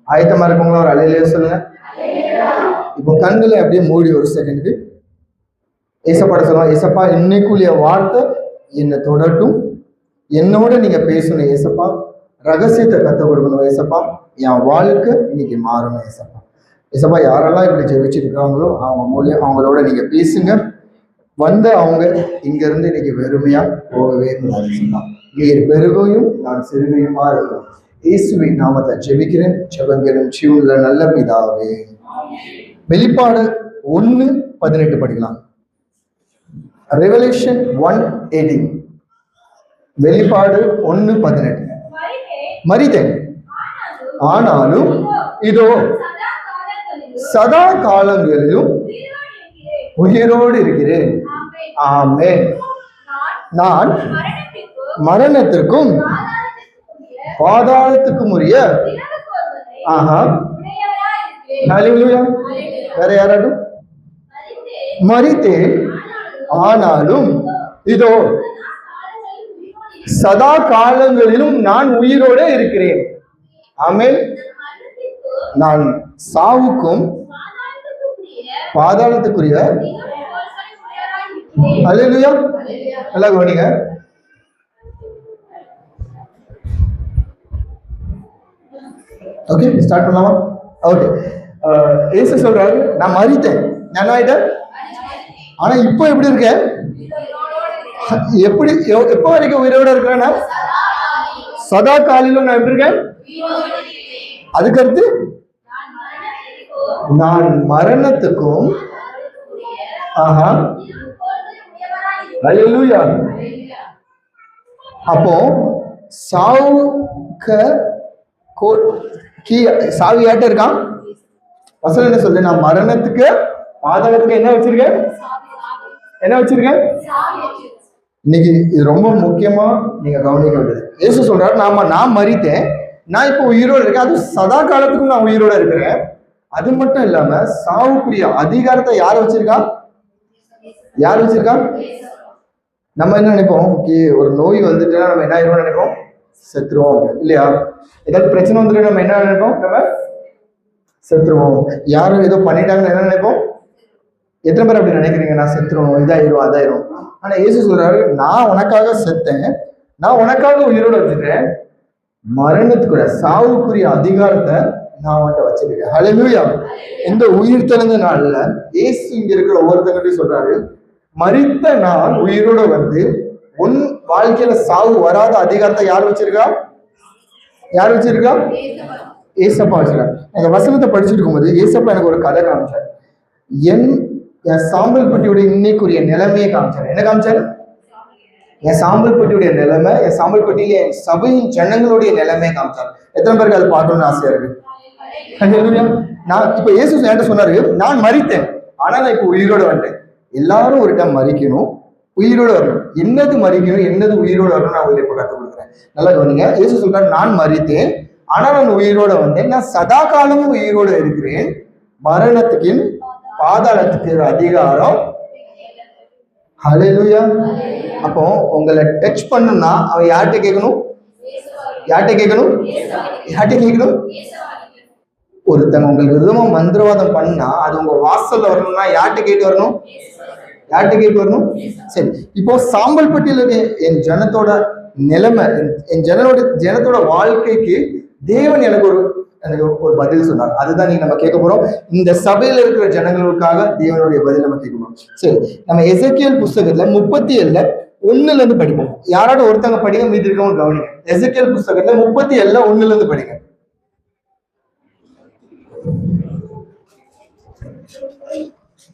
ஆயத்தமா இருக்கவங்களா ஒரு அலையிலேயே சொல்லுங்க. இப்போ கண்களை அப்படியே மூடி ஒரு செகண்டுக்கு ஏசப்பாட சொல்லலாம். ஏசப்பா, இன்னைக்குள்ள வார்த்தை என்னை தொடட்டும், என்னோட நீங்க பேசணும் ஏசப்பா, ரகசியத்தை கற்றுக் கொடுக்கணும் ஏசப்பா, என் வாழ்க்கை இன்னைக்கு மாறணும் ஏசப்பா. ஏசப்பா, யாரெல்லாம் இப்படி ஜெபிச்சிருக்காங்களோ அவங்க மூலியம் அவங்களோட நீங்க பேசுங்க. வந்த அவங்க இங்க இருந்து இன்னைக்கு வெறுமையா போகவே சொன்னா, நீர் பெருகையும் நான் சிறுகையுமா இருக்கும். இயேசுவின் நாமத்தை ஜெபிக்கிறேன், ஜெபங்களும் ஜீவனுள்ள நல்ல பிதாவே. வெளிப்பாடு 1:18 படிக்கலாம். ரெவலேஷன் 1:18. வெளிப்பாடு 1:18. மரித்தேன், ஆனாலும் இதோ சதா காலங்களிலும் உயிரோடு இருக்கிறேன். ஆமென். நான் மரணத்திற்கும் பாதாளத்துக்கும் உரிய வேற யாராலும் மரித்தேன், ஆனாலும் இதோ சதா காலங்களிலும் நான் உயிரோடு இருக்கிறேன். ஆமென். நான் சாவுக்கும் பாதாளத்துக்குரிய அல்லேலூயா. நல்லா கவனிங்க. ஓகே, ஸ்டார்ட் பண்ணலாமா? ஓகே. இயேசு சொல்றாரு, நான் மரித்தேன், நான் ஆயிட்டேன், ஆனா இப்போ எப்படி இருக்கேன்? எப்படி எப்ப வரைக்கும் உயிரோட இருக்கிறேன்னா சதா காலிலும் நான் எப்படி இருக்கேன்? அதுக்கடுத்து நான் மரணத்துக்கும் அல்லேலூயா. அப்போ சாவி யாட்ட இருக்கான்? வசனம் என்ன சொல்லு? நான் மரணத்துக்கு பாதாளத்துக்கு என்ன வச்சிருக்கேன்? என்ன வச்சிருக்கேன்? இன்னைக்கு இது ரொம்ப முக்கியமா நீங்க கவனிக்க வேண்டியது. இயேசு சொல்றாரு, நான் மரித்தேன், நான் இப்போ உயிரோடு இருக்கேன், அது சதா காலத்துக்கும் நான் உயிரோட இருக்கிறேன். அது மட்டும் இல்லாம சாவுக்குரிய அதிகாரத்தை யார் வச்சிருக்கா? யார் வச்சிருக்கா? நம்ம என்ன நினைப்போம்? ஒரு நோய் வந்துட்டா நம்ம என்ன ஆயிரும் நினைப்போம்? செத்துருவோம் இல்லையா? ஏதாவது பிரச்சனை வந்துட்டு நம்ம என்ன நினைப்போம்? நம்ம செத்துருவோம். யாரும் ஏதோ பண்ணிட்டாங்கன்னு என்ன நினைப்போம்? எத்தனை பேர் அப்படி நினைக்கிறீங்க? நான் செத்துருவோம், இதாயிரும் அதாயிரும். ஆனா இயேசு சொல்றாரு, நான் உனக்காக செத்தேன், நான் உனக்காக உயிரோட வச்சுட்டேன், மரணத்துக்குரிய சாவுக்குரிய அதிகாரத்தை நான் அவன்கிட்ட வச்சிருக்கேன். ஹல்லேலூயா. இந்த உயிர் தெழுந்த நாள்ல இயேசு இங்க இருக்கிற ஒவ்வொருத்தங்கிட்டையும் சொல்றாரு, மரித்த நான் உயிரோட வந்து உன் வாழ்க்கையில சாவு வராத அதிகாரத்தை யார் வச்சிருக்கா? யார் வச்சிருக்கா? ஏசப்பா வச்சிருக்காரு. அந்த வசனத்தை படிச்சுட்டு இருக்கும்போது ஏசப்பா எனக்கு ஒரு கதை காமிச்சார். என் சாம்பல் பட்டியுடைய இன்னைக்குரிய நிலைமையை காமிச்சார். என்ன காமிச்சாரு? என் சாம்பல் பட்டியுடைய நிலைமை, என் சாம்பல் பட்டியில என் சபையின் ஜனங்களுடைய நிலைமையை காமிச்சார். எத்தனை பேருக்கு அது பார்க்கணும்னு ஆசையா இருக்கு? நான் இப்ப இயேசு என்கிட்ட சொன்னாரு, நான் மரித்தேன், ஆனா நான் இப்ப உயிரோட வந்துட்டேன். எல்லாரும் ஒரு டைம் மரிக்கணும், உயிரோட வரணும். என்னது மரிக்கணும், என்னது உயிரோட வரணும், நான் உங்களுக்கு இப்ப கற்றுக் கொடுக்குறேன். நல்லா கவனிங்க. இயேசு சொல்றாரு, நான் மரித்தேன், ஆனா நான் உயிரோட வந்தேன், நான் சதா காலமும் உயிரோட இருக்கிறேன், மரணத்துக்கு பாதாளத்துக்கு அதிகாரம். ஹல்லேலூயா. அப்போ உங்களை டச் பண்ணுனா அவன் யார்கிட்ட கேட்கணும்? யார்கிட்ட கேட்கணும்? யார்கிட்ட கேட்கணும்? ஒருத்தங்க உங்களுக்கு விதமா மந்திரவாதம் பண்ணா அது உங்க வாசல்ல வரணும்னா யார்கிட்ட கேட்டு வரணும்? யார்கிட்ட கேட்டு வரணும்? சரி, இப்போ சாம்பல் பட்டியல என் ஜனத்தோட நிலைமை, என் ஜனத்தோட வாழ்க்கைக்கு தேவன் எனக்கு ஒரு பதில் சொன்னார். அதுதான் நீங்க நம்ம கேட்க போறோம். இந்த சபையில இருக்கிற ஜனங்களுக்காக தேவனுடைய பதில் நம்ம கேட்க போறோம். சரி, நம்ம எசேக்கியேல் புஸ்தகத்துல 37:1 படிப்போம். யாரோட ஒருத்தங்க படிங்க, மீதி இருக்கவங்க கவனிங்க. எசேக்கியேல் புஸ்தகத்துல 37:1 படிங்க.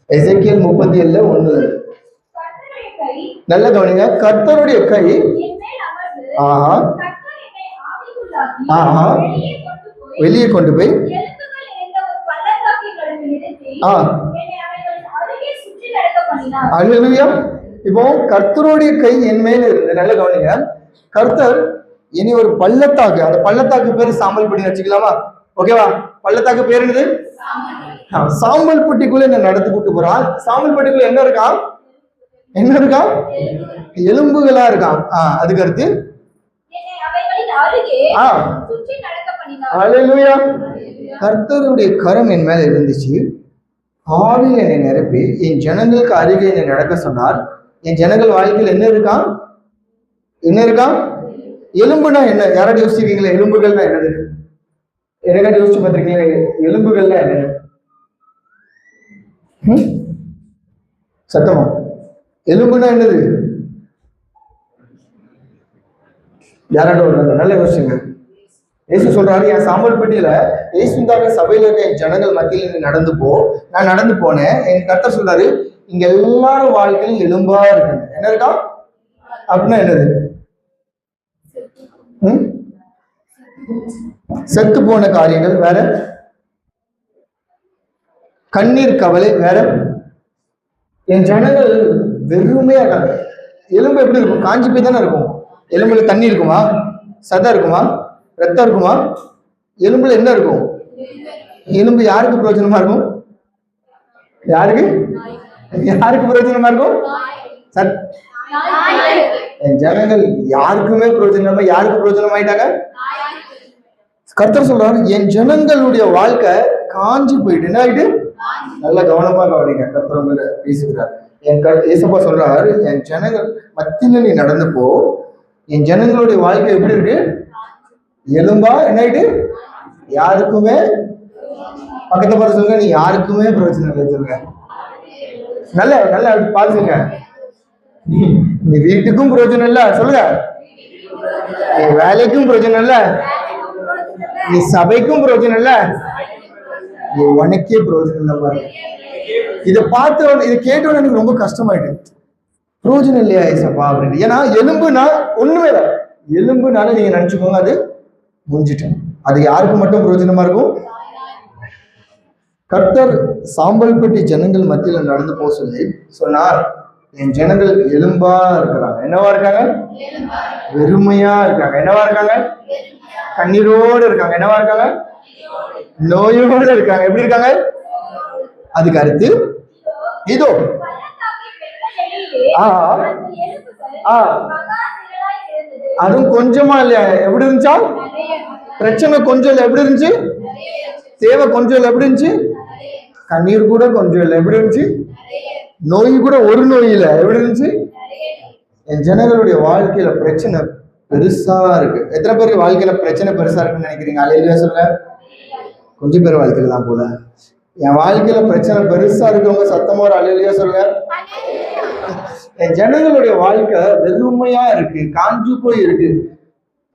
எசேக்கியேல் 37:1 நல்ல கவனிங்க. கர்த்தருடைய கை வெளியே கொண்டு போய் அல்லேலூயா. இப்போ கர்த்தருடைய கை என் மேல இருந்து, நல்ல கவனிங்க, கர்த்தர் இனி ஒரு பள்ளத்தாக்கு, அந்த பள்ளத்தாக்கு பேரு சாம்பல் பட்டி வச்சுக்கலாமா? ஓகேவா? பள்ளத்தாக்கு பேர் என்னது? சாம்பல் பட்டிக்குள்ள என்ன நடத்தி கூட்டு போறான். சாம்பல் பட்டிக்குள்ள என்ன இருக்கான்? என்ன இருக்கான்? எலும்புகளா இருக்கான். அதுக்கு அடுத்து ஹல்லேலூயா. கர்த்தருடைய கரம் என் மேல இருந்துச்சு, ஆவியில் என்னை நிரப்பி என் ஜனங்களுக்கு அருகே என்னை நடக்க சொன்னார். என் ஜனங்கள் வாழ்க்கையில் என்ன இருக்கான்? என்ன இருக்கான்? எலும்புனா என்ன? யாராவது யோசிச்சிருக்கீங்களா? எலும்புகள்னா என்னது? எனக்காவது யோசிச்சு பார்த்திருக்கீங்களா? எலும்புகள்னா என்ன? சத்தமா, எலும்புனா என்னது? யாராவது ஒரு நல்ல யோசிச்சுங்க. இயேசு சொல்றாரு, என் சாம்பல் பெட்டியில இயேசுந்தாவே சபையில இருக்க என் ஜனங்கள் மத்தியில் நீ நடந்து போ. நான் நடந்து போனேன். என் கர்த்தர் சொல்றாரு, இங்க எல்லாரும் வாழ்க்கையிலும் எலும்பா இருக்குங்க. என்ன இருக்கா அப்படின்னா என்னது? செத்து போன காரியங்கள் வேற, கண்ணீர் கவலை வேற. என் ஜனங்கள் வெறுமையா இருக்காங்க. எலும்பு எப்படி இருக்கும்? காஞ்சி போய் தானே இருக்கும். எலும்புல தண்ணி இருக்குமா? சதை இருக்குமா? ரத்தம் இருக்குமா? எலும்புல என்ன இருக்கும்? எலும்பு யாருக்கு பிரயோஜனமா இருக்கும்? யாருக்கு யாருக்கு பிரயோஜனமா இருக்கும்? என் ஜனங்கள் யாருக்குமே பிரயோஜனமா, யாருக்கு பிரயோஜனம் ஆயிட்டாங்க? கர்த்தர் சொல்றாரு, என் ஜனங்களுடைய வாழ்க்கை காஞ்சி போயிட்டு என்ன ஆயிட்டு? நல்ல கவனமா கவனிங்க. கர்த்தர் பேசுகிறார். ஏசப்பா சொல்றாரு, என் ஜனங்கள் மத்தியில நீ நடந்து போ. என் ஜனங்களுடைய வாழ்க்கை எப்படி இருக்கு? எலும்பா என்ன ஆயிட்டு? யாருக்குமே, பக்கத்தை பார்த்து சொல்லுங்க, நீ யாருக்குமே பிரயோஜனம் இல்லை சொல்லுங்க. நல்ல நல்ல பாத்துங்க. நீ வீட்டுக்கும் பிரயோஜனம் இல்ல சொல்லுங்க, நீ வேலைக்கும் பிரயோஜனம் இல்ல, நீ சபைக்கும் பிரயோஜனம் இல்ல, நீ உனக்கே பிரயோஜனம் இல்ல பாருங்க. இதை பார்த்த, இதை கேட்டோன்னு எனக்கு ரொம்ப கஷ்டமாயிட்டு. பிரயோஜனம் இல்லையா ஏசப்பா அப்படின்னு. ஏன்னா எலும்புனா ஒண்ணுமே இல்லை. எலும்புனால நீங்க நினைச்சுக்கோங்க, அது முடிஞ்சிட்டு. அது யாருக்கு மட்டும் பிரயோஜனமா இருக்கும்? கர்த்தர் சாம்பல் பெட்டி ஜனங்கள் மத்தியில நடந்து போக சொல்லி சொன்னார், என் ஜனங்கள் எலும்பா இருக்கிறாங்க. என்னவா இருக்காங்க? வெறுமையா இருக்காங்க. என்னவா இருக்காங்க? கண்ணீரோடு இருக்காங்க. என்னவா இருக்காங்க? நோயோடு இருக்காங்க. எப்படி இருக்காங்க? அதுக்கு அடுத்து இதோ அதுவும் கொஞ்சமா இல்லையா? எப்படி இருந்துச்சா? பிரச்சனை கொஞ்சம் இல்லை, எப்படி இருந்துச்சு? தேவை கொஞ்சம் இல்லை, எப்படி இருந்துச்சு? கண்ணீர் கூட கொஞ்சம் இல்லை, எப்படி இருந்துச்சு? நோய் கூட ஒரு நோய் இல்லை, எப்படி இருந்துச்சு? என் ஜனங்களுடைய வாழ்க்கையில பிரச்சனை பெருசா இருக்கு. எத்தனை பேருக்கு வாழ்க்கையில பிரச்சனை பெருசா இருக்குன்னு நினைக்கிறீங்க? அல்லேலூயா சொல்லுங்க. கொஞ்சம் பேர் வாழ்க்கையில தான் போல. என் வாழ்க்கையில பிரச்சனை பெருசா இருக்கவங்க சத்தமா ஒரு அல்லேலூயா சொல்லுங்க. என் ஜனங்களுடைய வாழ்க்கை வெறுமையா இருக்கு, காஞ்சு போய் இருக்கு,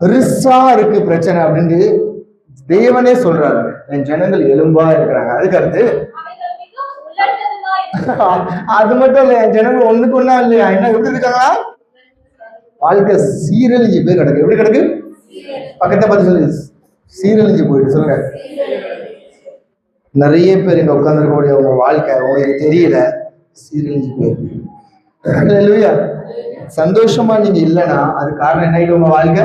பெருசா இருக்கு பிரச்சனை அப்படின்னு தேவனே சொல்றாரு. என் ஜனங்கள் எலும்பா இருக்கிறாங்க. அதுக்கு அடுத்து அது மட்டும் இல்ல, என் ஜனங்கள் ஒண்ணுக்கு ஒண்ணா இல்லையா? என்ன எப்படி இருக்காங்களா? வாழ்க்கை சீரழிஞ்சு போய் கிடக்கு. எப்படி கிடக்கு? பக்கத்தை பார்த்து சொல்லு, சீரழிஞ்சு போயிட்டு சொல்லுங்க. நிறைய பேர் இங்க உட்கார்ந்துருக்கக்கூடிய உங்க வாழ்க்கை உங்களுக்கு தெரியல, சீரழிஞ்சு போயிருக்கு. சந்தோஷமா நீங்க இல்லைன்னா அது காரணம் என்ன ஆயிட்டு? உங்க வாழ்க்கை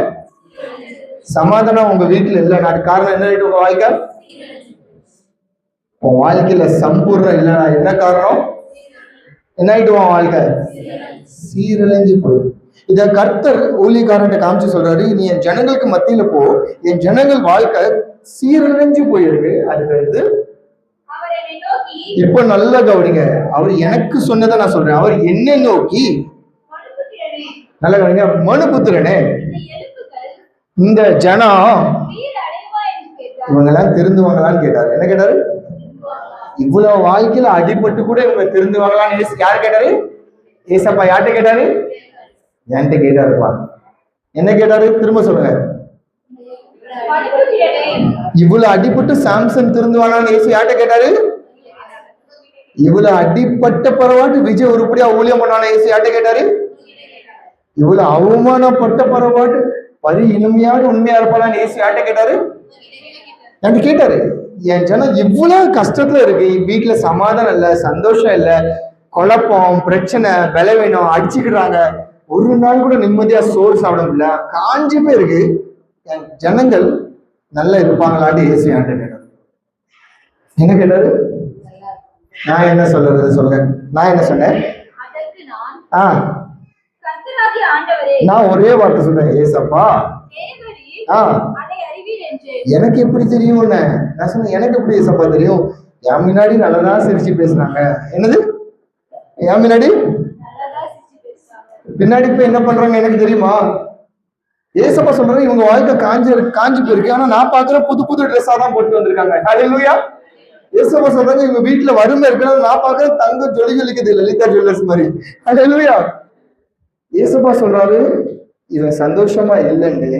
சமாதானம் உங்க வீட்டுல இல்லைன்னா அது காரணம் என்ன ஆயிட்டு? உங்க வாழ்க்கை உன் வாழ்க்கையில சம்பூர்ணம் இல்லைன்னா என்ன காரணம்? என்ன ஆயிட்டு? உன் வாழ்க்கை சீரழிஞ்சு போயிடும். இத கர்த்தர் ஊழியக்காரன் காமிச்சு சொல்றாரு, நீ என் ஜனங்களுக்கு மத்தியில போ, என் ஜனங்கள் வாழ்க்கை சீரழிஞ்சு போயிருக்கு. அதுக்கு அடுத்து இப்ப நல்லா கவனிங்க, அவர் எனக்கு சொன்னதை நான் சொல்றேன். அவர் என்னை நோக்கி, நல்லா கவனிங்க, மனுபுத்திரனே, இந்த ஜனம் இவங்க எல்லாம் திருந்துவாங்களான்னு கேட்டாரு. என்ன கேட்டாரு? இவ்வளவு வாழ்க்கையில அடிபட்டு கூட இவங்க திருந்துவாங்களான்னு யாரு கேட்டாரு? ஏசப்பா யார்கிட்ட கேட்டாரு? என்கிட்ட கேட்டாருப்பா. என்ன கேட்டாரு? திரும்ப சொல்லுங்க. இவ்வளவு அடிபட்டு சாம்சன் திருந்துவானான்னு ஏசு யார்கிட்ட கேட்டாரு? இவ்வளவு அடிப்பட்ட பரவாட்டு விஜய் உருப்படியா ஊழியம் பண்ணான ஏசு யார்கிட்ட கேட்டாரு? இவ்வளவு அவமானப்பட்ட பரவாட்டு பரி இனிமையாக உண்மையா இருப்பானான்னு ஏசு யார்கிட்ட கேட்டாரு? என்கிட்ட கேட்டாரு. என் ஜனம் இவ்வளவு கஷ்டத்துல இருக்கு, வீட்டுல சமாதானம் இல்ல, சந்தோஷம் இல்ல, குழப்பம், பிரச்சனை, பலவீனம், அடிச்சுக்கிறாங்க, ஒரு நாள் கூட நிம்மதியா சோறு சாப்பிட முடியல, காஞ்சி போய் இருக்கு, என் ஜனங்கள் நல்லா இருப்பாங்களான்னு ஏசு என்கிட்ட கேட்டாரு. என்ன கேட்டாரு? நான் என்ன சொல்றது சொல்லுங்க. நான் என்ன சொன்னேன்? நான் ஒரே வார்த்தை சொன்னேன், ஏசப்பா எனக்கு எப்படி தெரியும்? நான் சொன்னேன், எனக்கு எப்படி ஏசப்பா தெரியும்? என் முன்னாடி நல்லதான் சிரிச்சு பேசுறாங்க. என்னது? என் முன்னாடி பின்னாடி போய் என்ன பண்றாங்க எனக்கு தெரியுமா? ஏசப்பா சொல்றாங்க, இவங்க வாழ்க்கை காஞ்சி போயிருக்கு, ஆனா நான் பாக்குற புது புது ட்ரெஸ்ஸா தான் போட்டு வந்திருக்காங்க. ஹல்லேலூயா. ஏசப்பா சொல்றாங்க, இவங்க வீட்டுல வறுமை இருக்கிறது, நான் பாக்குற தங்க ஜொலி ஜொலிக்குது, லலிதா ஜுவல்லர்ஸ் மாதிரி. ஹல்லேலூயா. ஏசப்பா சொல்றாரு, இவன் சந்தோஷமா இல்லைன்னு,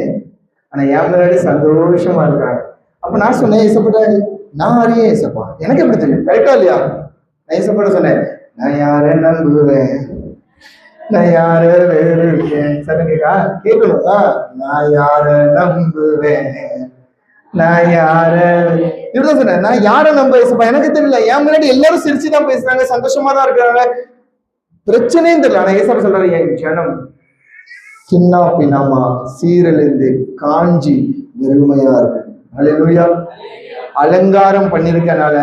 ஆனா என் முன்னாடி சந்தோஷமா இருக்காங்க. அப்ப நான் சொன்னேன், ஏசப்பா நான் அறியேன் ஏசப்பா, எனக்கு எப்படி தெரியும்? கரெக்டா இல்லையா? நான் ஏசப்பா சொன்னேன், நான் யாரை நம்புவேன், நான் யார கேட்கா கேட்கணும். நான் யார நம்புவேன், நான் யார இப்படிதான் சொன்னேன். நான் யார நம்ப ஏசப்பா எனக்கு தெரியல. என் முன்னாடி எல்லாரும் சிரிச்சுதான் பேசுறாங்க, சந்தோஷமா தான் இருக்கிறாங்க, பிரச்சனையும் தெரியல. ஆனா ஏசப்பா சொல்றாரு, என் ஜனம் சின்ன பின்னமா சீரழிந்து காஞ்சி வெறுமையா இருக்கு. ஹல்லேலூயா. அலங்காரம் பண்ணிருக்கனால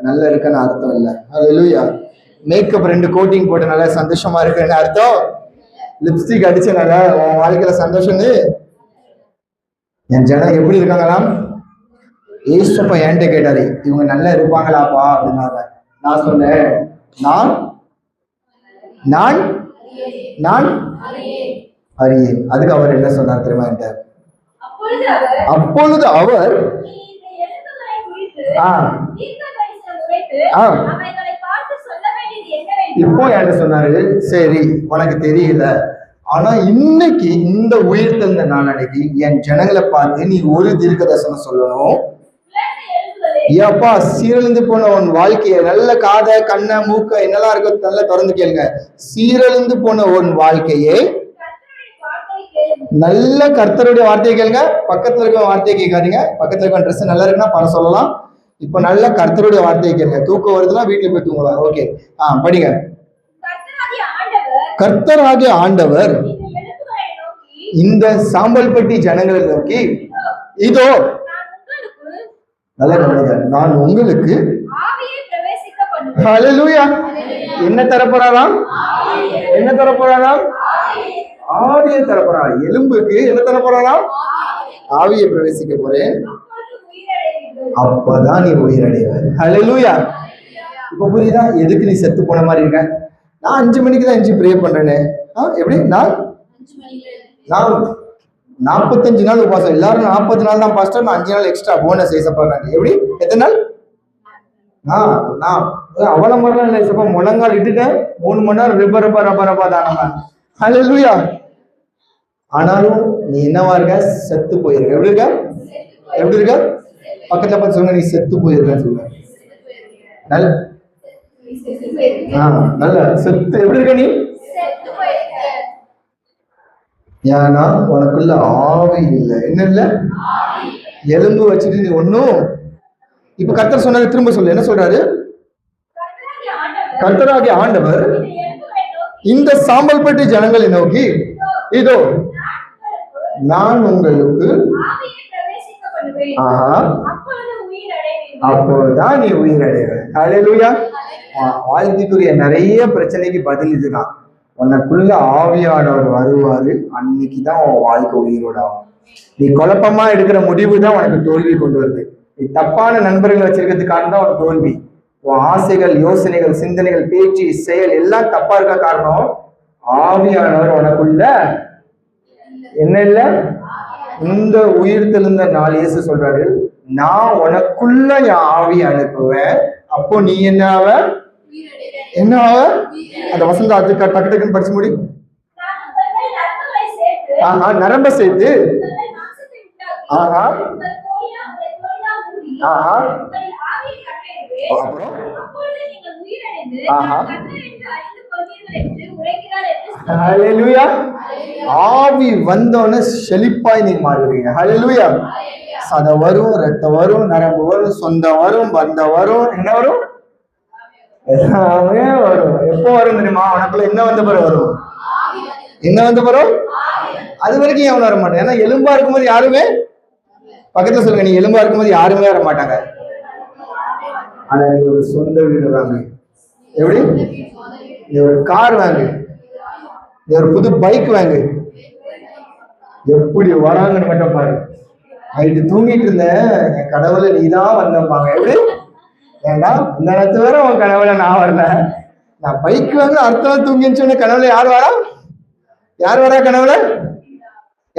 நல்ல இருக்குன்னு அர்த்தம் இல்லை. ஹல்லேலூயா. மேக்கப் 2 கோட்டிங் போட்டனால சந்தோஷமா இருக்குன்னு அர்த்தம். லிப்ஸ்டிக் அடிச்சனால உன் வாழ்க்கையில சந்தோஷம்னு. என் ஜனம் எப்படி இருக்காங்களாம்? ஏசப்பா என்கிட்ட கேட்டாரு, இவங்க நல்லா இருப்பாங்களாப்பா அப்படின்னாங்க. நான் சொன்னேன், நான் நான் நான் அறியேன். அதுக்கு அவர் என்ன சொன்னார் தெரியுமா என்கிட்ட? அப்பொழுது அவர் இப்போ என்கிட்ட சொன்னாரு, சரி உனக்கு தெரியல, ஆனா இன்னைக்கு இந்த உயிர்த்தெழுந்த நாளன்னைக்கு என் ஜனங்களை பார்த்து நீ ஒரு தீர்க்க தரிசனம் சொல்லணும். ஏப்பா சீரழிந்து போன உன் வாழ்க்கைய, நல்ல காத கண்ண மூக்க என்னெல்லாம் இருக்கோ நல்லா திறந்து கேளுங்க. சீரழிந்து போன உன் வாழ்க்கையை நல்ல கர்த்தருடைய வார்த்தையை கேளுங்க. பக்கத்துல இருக்க வார்த்தையை கேட்காதீங்க. பக்கத்துல இருக்க ட்ரெஸ் நல்லா இருக்குன்னா பர சொல்லலாம். இப்ப நல்ல கர்த்தருடைய வார்த்தையை கேளுங்க. தூக்கம் வருதுன்னா வீட்டுல போய் தூங்கலாம். ஓகே, படிங்க. கர்த்தராகிய ஆண்டவர் இந்த சாம்பல்பட்டி ஜனங்களை நோக்கி, இதோ நல்ல கவனிங்க, நான் உங்களுக்கு ஹல்லேலூயா என்ன தரப்போறாராம்? என்ன தரப்போறாராம்? ஆவியை தரப்போறாராம். எலும்புக்கு என்ன தரப்போறாராம்? ஆவியை பிரவேசிக்க போறேன், அப்பதான் நீ உயிரடைவ. ஹல்லேலூயா. இப்ப புரியுதா எதுக்கு நீ செத்து போன மாதிரி இருக்க? நான் 5 மணிக்கு தான் எஞ்சி ப்ரே பண்றேனே. எப்படி? நான் 45 நாள் உபாசம். எல்லாரும் 40 நாள் தான் பாஸ்டர், நான் 5 நாள் எக்ஸ்ட்ரா போனஸ் ஏசப்பாங்க. எப்படி? எத்தனை நாள்? நான் அவ்வளவு மாதிரிலாம் இல்லை ஏசப்பா, முழங்கால் இட்டுட்டேன் 3 மணி நேரம் ரப்பா தானமா. ஹல்லேலூயா. ஆனாலும் நீ என்னவா இருக்க? செத்து போயிருக்க. எப்படி இருக்க? எப்படி இருக்க? பக்கத்துல பார்த்து சொல்லுங்க, நீ செத்து போயிருக்கன்னு சொல்லுங்க. நல்ல நல்ல செத்து எப்படி இருக்க நீ? ஏன்னா உனக்குள்ள ஆவி இல்லை. என்ன இல்ல? எலும்பு வச்சுட்டு நீ ஒண்ணும். இப்ப கர்த்தர் சொன்னாரு, திரும்ப சொல்லு. என்ன சொல்றாரு? கர்த்தராகிய ஆண்டவர் இந்த சாம்பல்பட்டி ஜனங்களை நோக்கி, இதோ நான் உங்களுக்கு அப்போதான் நீ உயிரடைவ. ஹல்லேலூயா. வாழ்க்கைக்குரிய நிறைய பிரச்சனைக்கு பதில் இதுதான். உனக்குள்ள ஆவியானவர் வருவாரு, அன்னைக்குதான் உன் வாழ்க்கை உயிரோட ஆகும். நீ குழப்பமா எடுக்கிற முடிவு தான் உனக்கு தோல்வி கொண்டு வருது. நீ தப்பான நண்பர்கள் வச்சிருக்கிறதுக்காக தான் உனக்கு தோல்வி. உன் ஆசைகள், யோசனைகள், சிந்தனைகள், பேச்சு, செயல் எல்லாம் தப்பா இருக்க காரணம் ஆவியானவர் உனக்குள்ள என்ன இல்ல. இந்த உயிர்த்தெழுந்த நாள் இயேசு சொல்றாரு, நான் உனக்குள்ள என் ஆவி அனுப்புவேன், அப்போ நீ என்ன ஆவ? என்ன ஆவ? அந்த வசந்த டக்கு டக்குன்னு படிச்சு முடி. நரம்ப சேர்த்து அப்புறம் ஹல்லேலூயா. ஆவி வந்தோன்னு செழிப்பாய் நீங்க மாறுவீங்க. ஹல்லேலூயா. சத வரும், ரத்தம் வரும், நரம்பு வரும், சொந்தம் வரும், பந்தம் வரும், என்ன வரும்? எல்லாமே வரும். எப்போ வரும் தெரியுமா? உனக்குள்ள என்ன வந்த பிறகு வரும்? என்ன வந்த பிறகு? அது வரைக்கும் எவனும் வர மாட்டேன். ஏன்னா எலும்பா இருக்கும்போது யாருமே, பக்கத்துல சொல்லுங்க, நீ எலும்பா இருக்கும்போது யாருமே வர மாட்டாங்க. ஆனா நீ ஒரு சொந்த வீடு வாங்க, எப்படி? நீ ஒரு கார் வாங்கு, நீ ஒரு புது பைக் வாங்கு, எப்படி வராங்கன்னு மட்டும் பாரு. நைட்டு தூங்கிட்டு இருந்தேன், என் கனவுல நீதான் வந்தப்பாங்க. எப்படி? ஏன்னா இந்த நேரத்து வேற உன் கனவுல நான் வரல. நான் பைக் வந்து அர்த்தம் தூங்கின்னு சொன்ன கனவுல யார் வரா? யார் வரா கனவுல?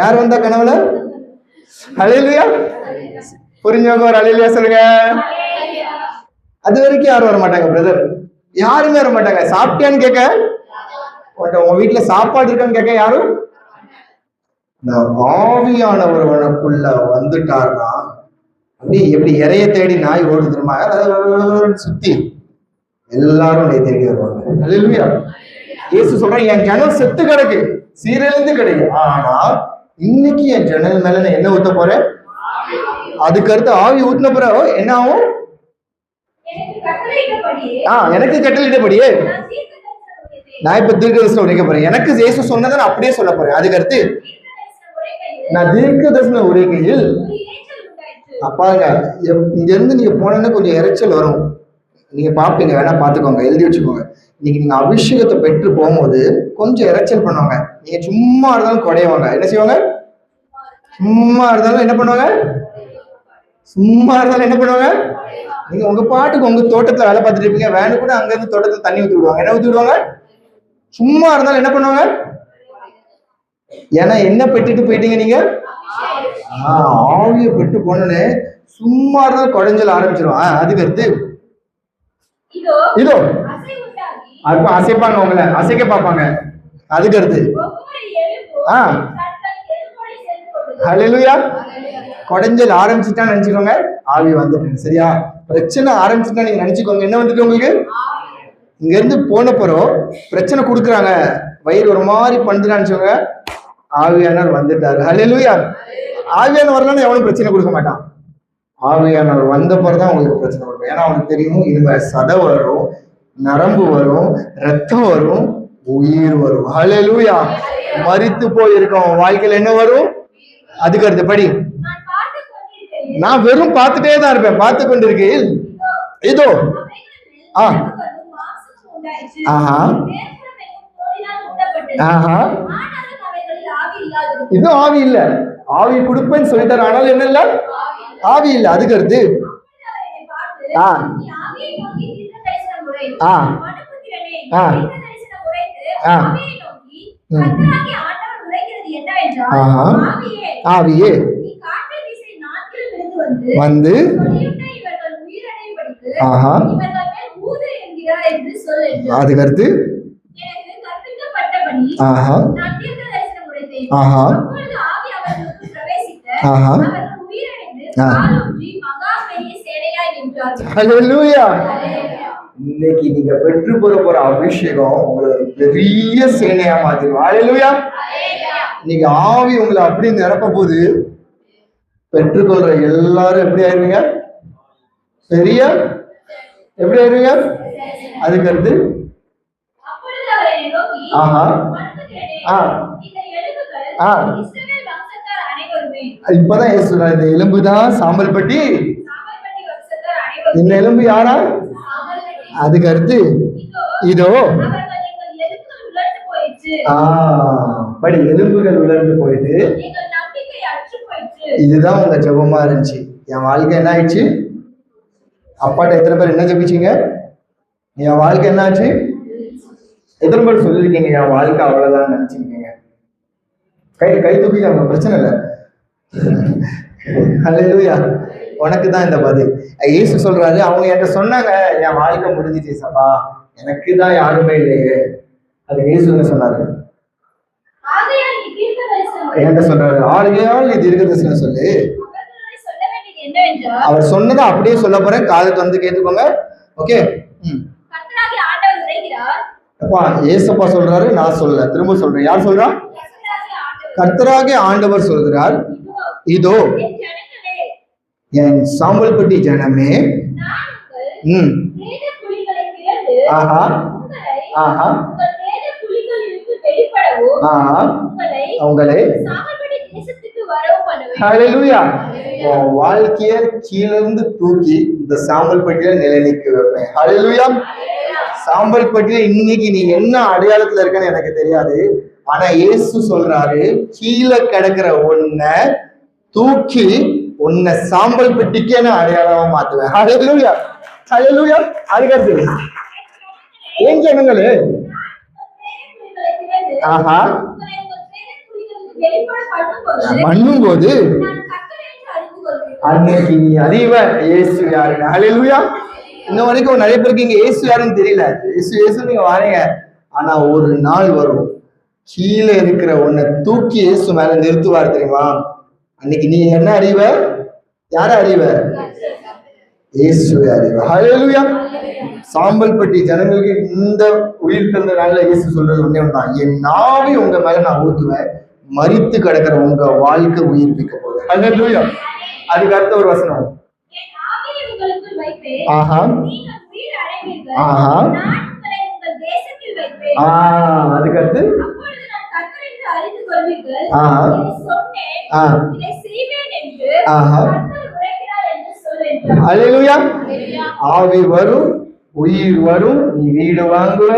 யார் வந்தா கனவுல? ஹல்லேலூயா. புரிஞ்சவங்க ஒரு ஹல்லேலூயா சொல்லுங்க. அது வரைக்கும் யாரும் வர மாட்டாங்க பிரதர், யாருமே வர மாட்டாங்க. சாப்பிட்டியான்னு கேட்க, உங்க வீட்டுல சாப்பாடு இருக்கான்னு கேட்க யாரும். இந்த ஆவியானவர் உனக்குள்ள வந்துட்டார்னா அப்படி எப்படி இறைய தேடி நாய் ஓடு தெரியுமா, சுத்தி எல்லாரும் தேடி வருவாங்க. ஹல்லேலூயா. இயேசு சொல்றேன், என் ஜன்னல் செத்து கிடக்கு, சீரழிந்து கிடைக்கு, ஆனா இன்னைக்கு என் ஜன்னல் மேல நான் என்ன ஊத்த போறேன்? அதுக்கு அடுத்து ஆவி ஊத்தின பிறகு என்ன ஆகும்? எனக்கு கட்டளையிட்டபடியே நான் இப்ப தீர்க்கதரிசனம் உரைக்க போறேன். எனக்கு இயேசு சொன்னதை நான் அப்படியே சொல்ல போறேன். அதுக்கு அடுத்து நான் தீர்க்கதரிசனம் உரைக்கையில் அப்பாங்க இங்க இருந்து நீங்க போனோன்னா கொஞ்சம் இறைச்சல் வரும், நீங்க பாப்பீங்க, வேணா பாத்துக்கோங்க, எழுதி வச்சுக்கோங்க. இன்னைக்கு நீங்க அபிஷேகத்தை பெற்று போகும்போது கொஞ்சம் இறைச்சல் பண்ணுவாங்க. நீங்க சும்மா இருந்தாலும் குறையவாங்க. என்ன செய்வாங்க? சும்மா இருந்தாலும் என்ன பண்ணுவாங்க? சும்மா இருந்தாலும் என்ன பண்ணுவாங்க? நீங்க உங்க பாட்டுக்கு உங்க தோட்டத்துல வேலை பார்த்துட்டு இருப்பீங்க, வேணு கூட அங்க இருந்து தோட்டத்துல தண்ணி ஊத்தி விடுவாங்க. என்ன ஊத்தி விடுவாங்க? சும்மா இருந்தாலும் என்ன பண்ணுவாங்க? ஏன்னா என்ன பெற்றுட்டு போயிட்டீங்க நீங்க? ஆவிய பெற்று போனே சும்மா இருந்தாலும் குறைஞ்சல் ஆரம்பிச்சிருவான். அதுக்கு அடுத்து இதோ அப்ப அசைப்பாங்க, உங்களை அசைக்க பார்ப்பாங்க. அதுக்கு அடுத்து ஹல்லேலூயா. குறைஞ்சல் ஆரம்பிச்சுட்டா நினைச்சுக்கோங்க ஆவி வந்துட்டு. சரியா? பிரச்சனை ஆரம்பிச்சுட்டா நீங்க நினைச்சுக்கோங்க என்ன வந்துட்டு உங்களுக்கு. இங்க இருந்து போன போறோம் பிரச்சனை கொடுக்குறாங்க, வயிறு ஒரு மாதிரி பண்ணுதுன்னு நினைச்சவங்க ஆவியானவர் வந்துட்டாரு. ஹல்லேலூயா. ஆவியானவர் வரலன்னு எவனும் பிரச்சனை கொடுக்க மாட்டான். ஆவியானவர் வந்த பிறகுதான் உங்களுக்கு பிரச்சனை கொடுக்கும். ஏன்னா அவனுக்கு தெரியும் இது சதை வரும், நரம்பு வரும், ரத்தம் வரும், உயிர் வரும். ஹல்லேலூயா. மரித்து போயிருக்கோம் வாழ்க்கையில என்ன வரும்? அதுக்கு அடுத்த படி நான் வெறும் பார்த்துட்டே தான் இருப்பேன். பார்த்து கொண்டு இருக்கேன் இதோ இன்னும் ஆவி இல்ல. ஆவி கொடுப்பேன்னு சொல்லிட்டாரு, ஆனால் என்ன இல்ல? ஆவி இல்ல. அதுக்கு அடுத்து ஆவியே வந்து அதுக்கு அடுத்து இன்னைக்கு நீங்க பெற்று போற அபிஷேகம் உங்களை பெரிய சேனையா மாத்திரும். ஹல்லேலூயா. இன்னைக்கு ஆவி உங்களை அப்படி நிரப்ப போது பெற்றுக்கொள்ற எல்லாரும் எப்படி ஆயிருவீங்க? பெரிய எப்படி ஆயிருவீங்க? அதுக்கு அடுத்து இப்பதான் இந்த எலும்புதான் சாம்பல் பட்டி. இந்த எலும்பு யாரா? அதுக்கு அடுத்து இதோ படி எலும்புகள் உலர்ந்து போயிட்டு. இதுதான் உங்க ஜெபமா இருந்துச்சு. என் வாழ்க்கை என்ன ஆயிடுச்சு? அப்பாட்ட எத்தனை பேர் என்ன ஜெபிச்சீங்க? என் வாழ்க்கை என்ன ஆச்சு? எத்தனை பேர் சொல்லிருக்கீங்க என் வாழ்க்கை அவ்வளவுதான் நினைச்சிருக்கீங்க? கை தூக்கிக்காங்க, பிரச்சனை இல்லை. ஹல்லேலூயா. உனக்கு தான் இந்த பதில். இயேசு சொல்றாரு, அவங்க என்கிட்ட சொன்னாங்க என் வாழ்க்கை முடிஞ்சிச்சு சப்பா, எனக்கு தான் யாருமே இல்லையே. அது இயேசு என்ன சொன்னாரு? என்கிட்ட சொல்றாரு, ஆளுகையால் நீ தீர்க்கதரிசனம் சொல்லு. அவர் சொன்னதை அப்படியே சொல்ல போறேன், காதுக்கு வந்து கேட்டுக்கோங்க. ஓகே. அப்பா ஏசப்பா சொல்றாரு, நான் சொல்ல திரும்ப சொல்றேன். யார் சொல்றா? கர்த்தராகிய ஆண்டவர் சொல்கிறார், இதோ என் சாம்பல்பட்டி ஜனமே, உங்களை வாழ்க்கைய கீழிருந்து தூக்கி இந்த சாம்பல் பட்டியல நிலைநிற்க வைப்பேன். ஹல்லேலூயா. சாம்பல் பட்டியல இன்னைக்கு நீ என்ன அடையாளத்துல இருக்கன்னு எனக்கு தெரியாது, ஆனா இயேசு சொல்றாரு, கீழே கிடக்கிற ஒன்ன தூக்கி உன்னை சாம்பல் பெட்டிக்கே நான் அடையாளமா மாத்துவேன். ஹல்லேலூயா, ஹல்லேலூயா. அதுக்கடுத்து ஏன் ஜனங்களே, ஆஹா, பண்ணும் போது அன்னைக்கு நீ அறிவ இயேசு யாருன்னு. ஹல்லேலூயா. இன்ன வரைக்கும் நிறைய பேருக்கு இங்க இயேசு யாருன்னு தெரியல. இயேசு நீங்க வாரீங்க, ஆனா ஒரு நாள் வரும் கீழே இருக்கிற உன்னை தூக்கி இயேசு மேல நிறுத்துவார் தெரியுமா? அன்னைக்கு நீ என்ன அறிவ? யார அறிவ? இயேசுவை அறிவ. ஹல்லேலூயா. சாம்பல் பட்டி ஜனங்களுக்கு இந்த உயிர் தந்த நாள்ல இயேசு சொல்றது ஒண்ணே ஒண்ணுதான், என் நாவை உங்க மேல நான் ஊத்துவேன், மரித்து கிடக்கிற உங்க வாழ்க்கை உயிர்ப்பிக்க போகுது. ஹல்லேலூயா. அதுக்கு அடுத்த ஒரு வசனம், ஆஹா ஆஹா, அதுக்கு அடுத்து ஹல்லேலூயா. ஆவி வரும், உயிர் வரும், நீ வீடு வாங்குவ,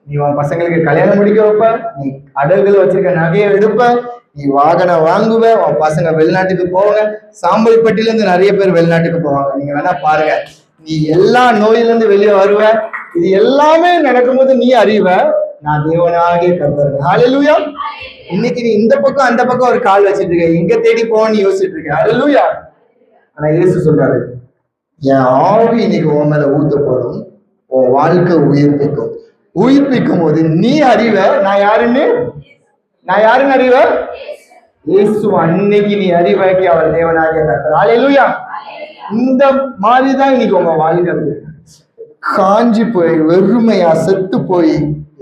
நீ உன் பசங்களுக்கு கல்யாணம் முடிக்க வைப்ப, நீ அடல்கள் வச்சிருக்க நகையை எடுப்ப, நீ வாகனம் வாங்குவ, உன் பசங்க வெளிநாட்டுக்கு போவாங்க. சாம்பல் பட்டியில இருந்து நிறைய பேர் வெளிநாட்டுக்கு போவாங்க, நீங்க வேணா பாருங்க. நீ எல்லா நோயில இருந்து வெளியே வருவ. இது எல்லாமே நடக்கும்போது நீ அறிவ, நான் தேவனாகிய கர்த்தர். ஹல்லேலூயா. இன்னைக்கு நீ இந்த பக்கம் அந்த பக்கம் ஒரு கால் வச்சிட்டு இருக்க, எங்க தேடி போன்னு யோசிச்சுட்டு இருக்க. ஹல்லேலூயா. ஆனா இயேசு சொல்றாரு, என் ஆவி இன்னைக்கு உன் மேல ஊத்தப்படும், உன் வாழ்க்கை உயிர்ப்பிக்கும். உயிர்ப்பிக்கும் போது நீ அறிவ நான் யாருன்னு அறிவ இயேசு. அன்னைக்கு நீ அறிவாக்கி அவர் தேவனாகிய கர்த்தர். ஹல்லேலூயா. இந்த மாதிரிதான் இன்னைக்கு உங்க வாழ்க்கை காஞ்சி போய் வெறுமையா செத்து போய்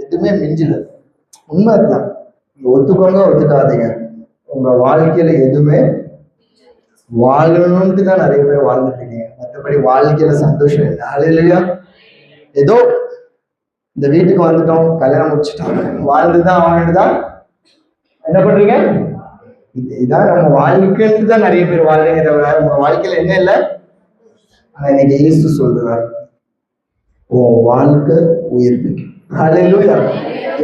எதுவுமே மிஞ்சல. உண்மைதான், ஒத்துக்கோங்க ஒத்துக்காதீங்க, உங்க வாழ்க்கையில எதுவுமே வாழணும்ட்டு தான் நிறைய பேர் வாழ்ந்துட்டு இருக்கீங்க, மற்றபடி வாழ்க்கையில சந்தோஷம் இல்லை. ஹல்லேலூயா. ஏதோ இந்த வீட்டுக்கு வந்துட்டோம், கல்யாணம் முடிச்சுட்டோம், வாழ்ந்துதான் ஆகணுதான் என்ன பண்றீங்க, இதுதான் நம்ம வாழ்க்கைன்னு தான் நிறைய பேர் வாழ்றீங்க தவிர உங்க வாழ்க்கையில என்ன இல்லை. ஆனா இன்னைக்கு இயேசு சொல்றார், உன் வாழ்க்கை உயிர்ப்பிக்கும். ஹல்லேலூயா.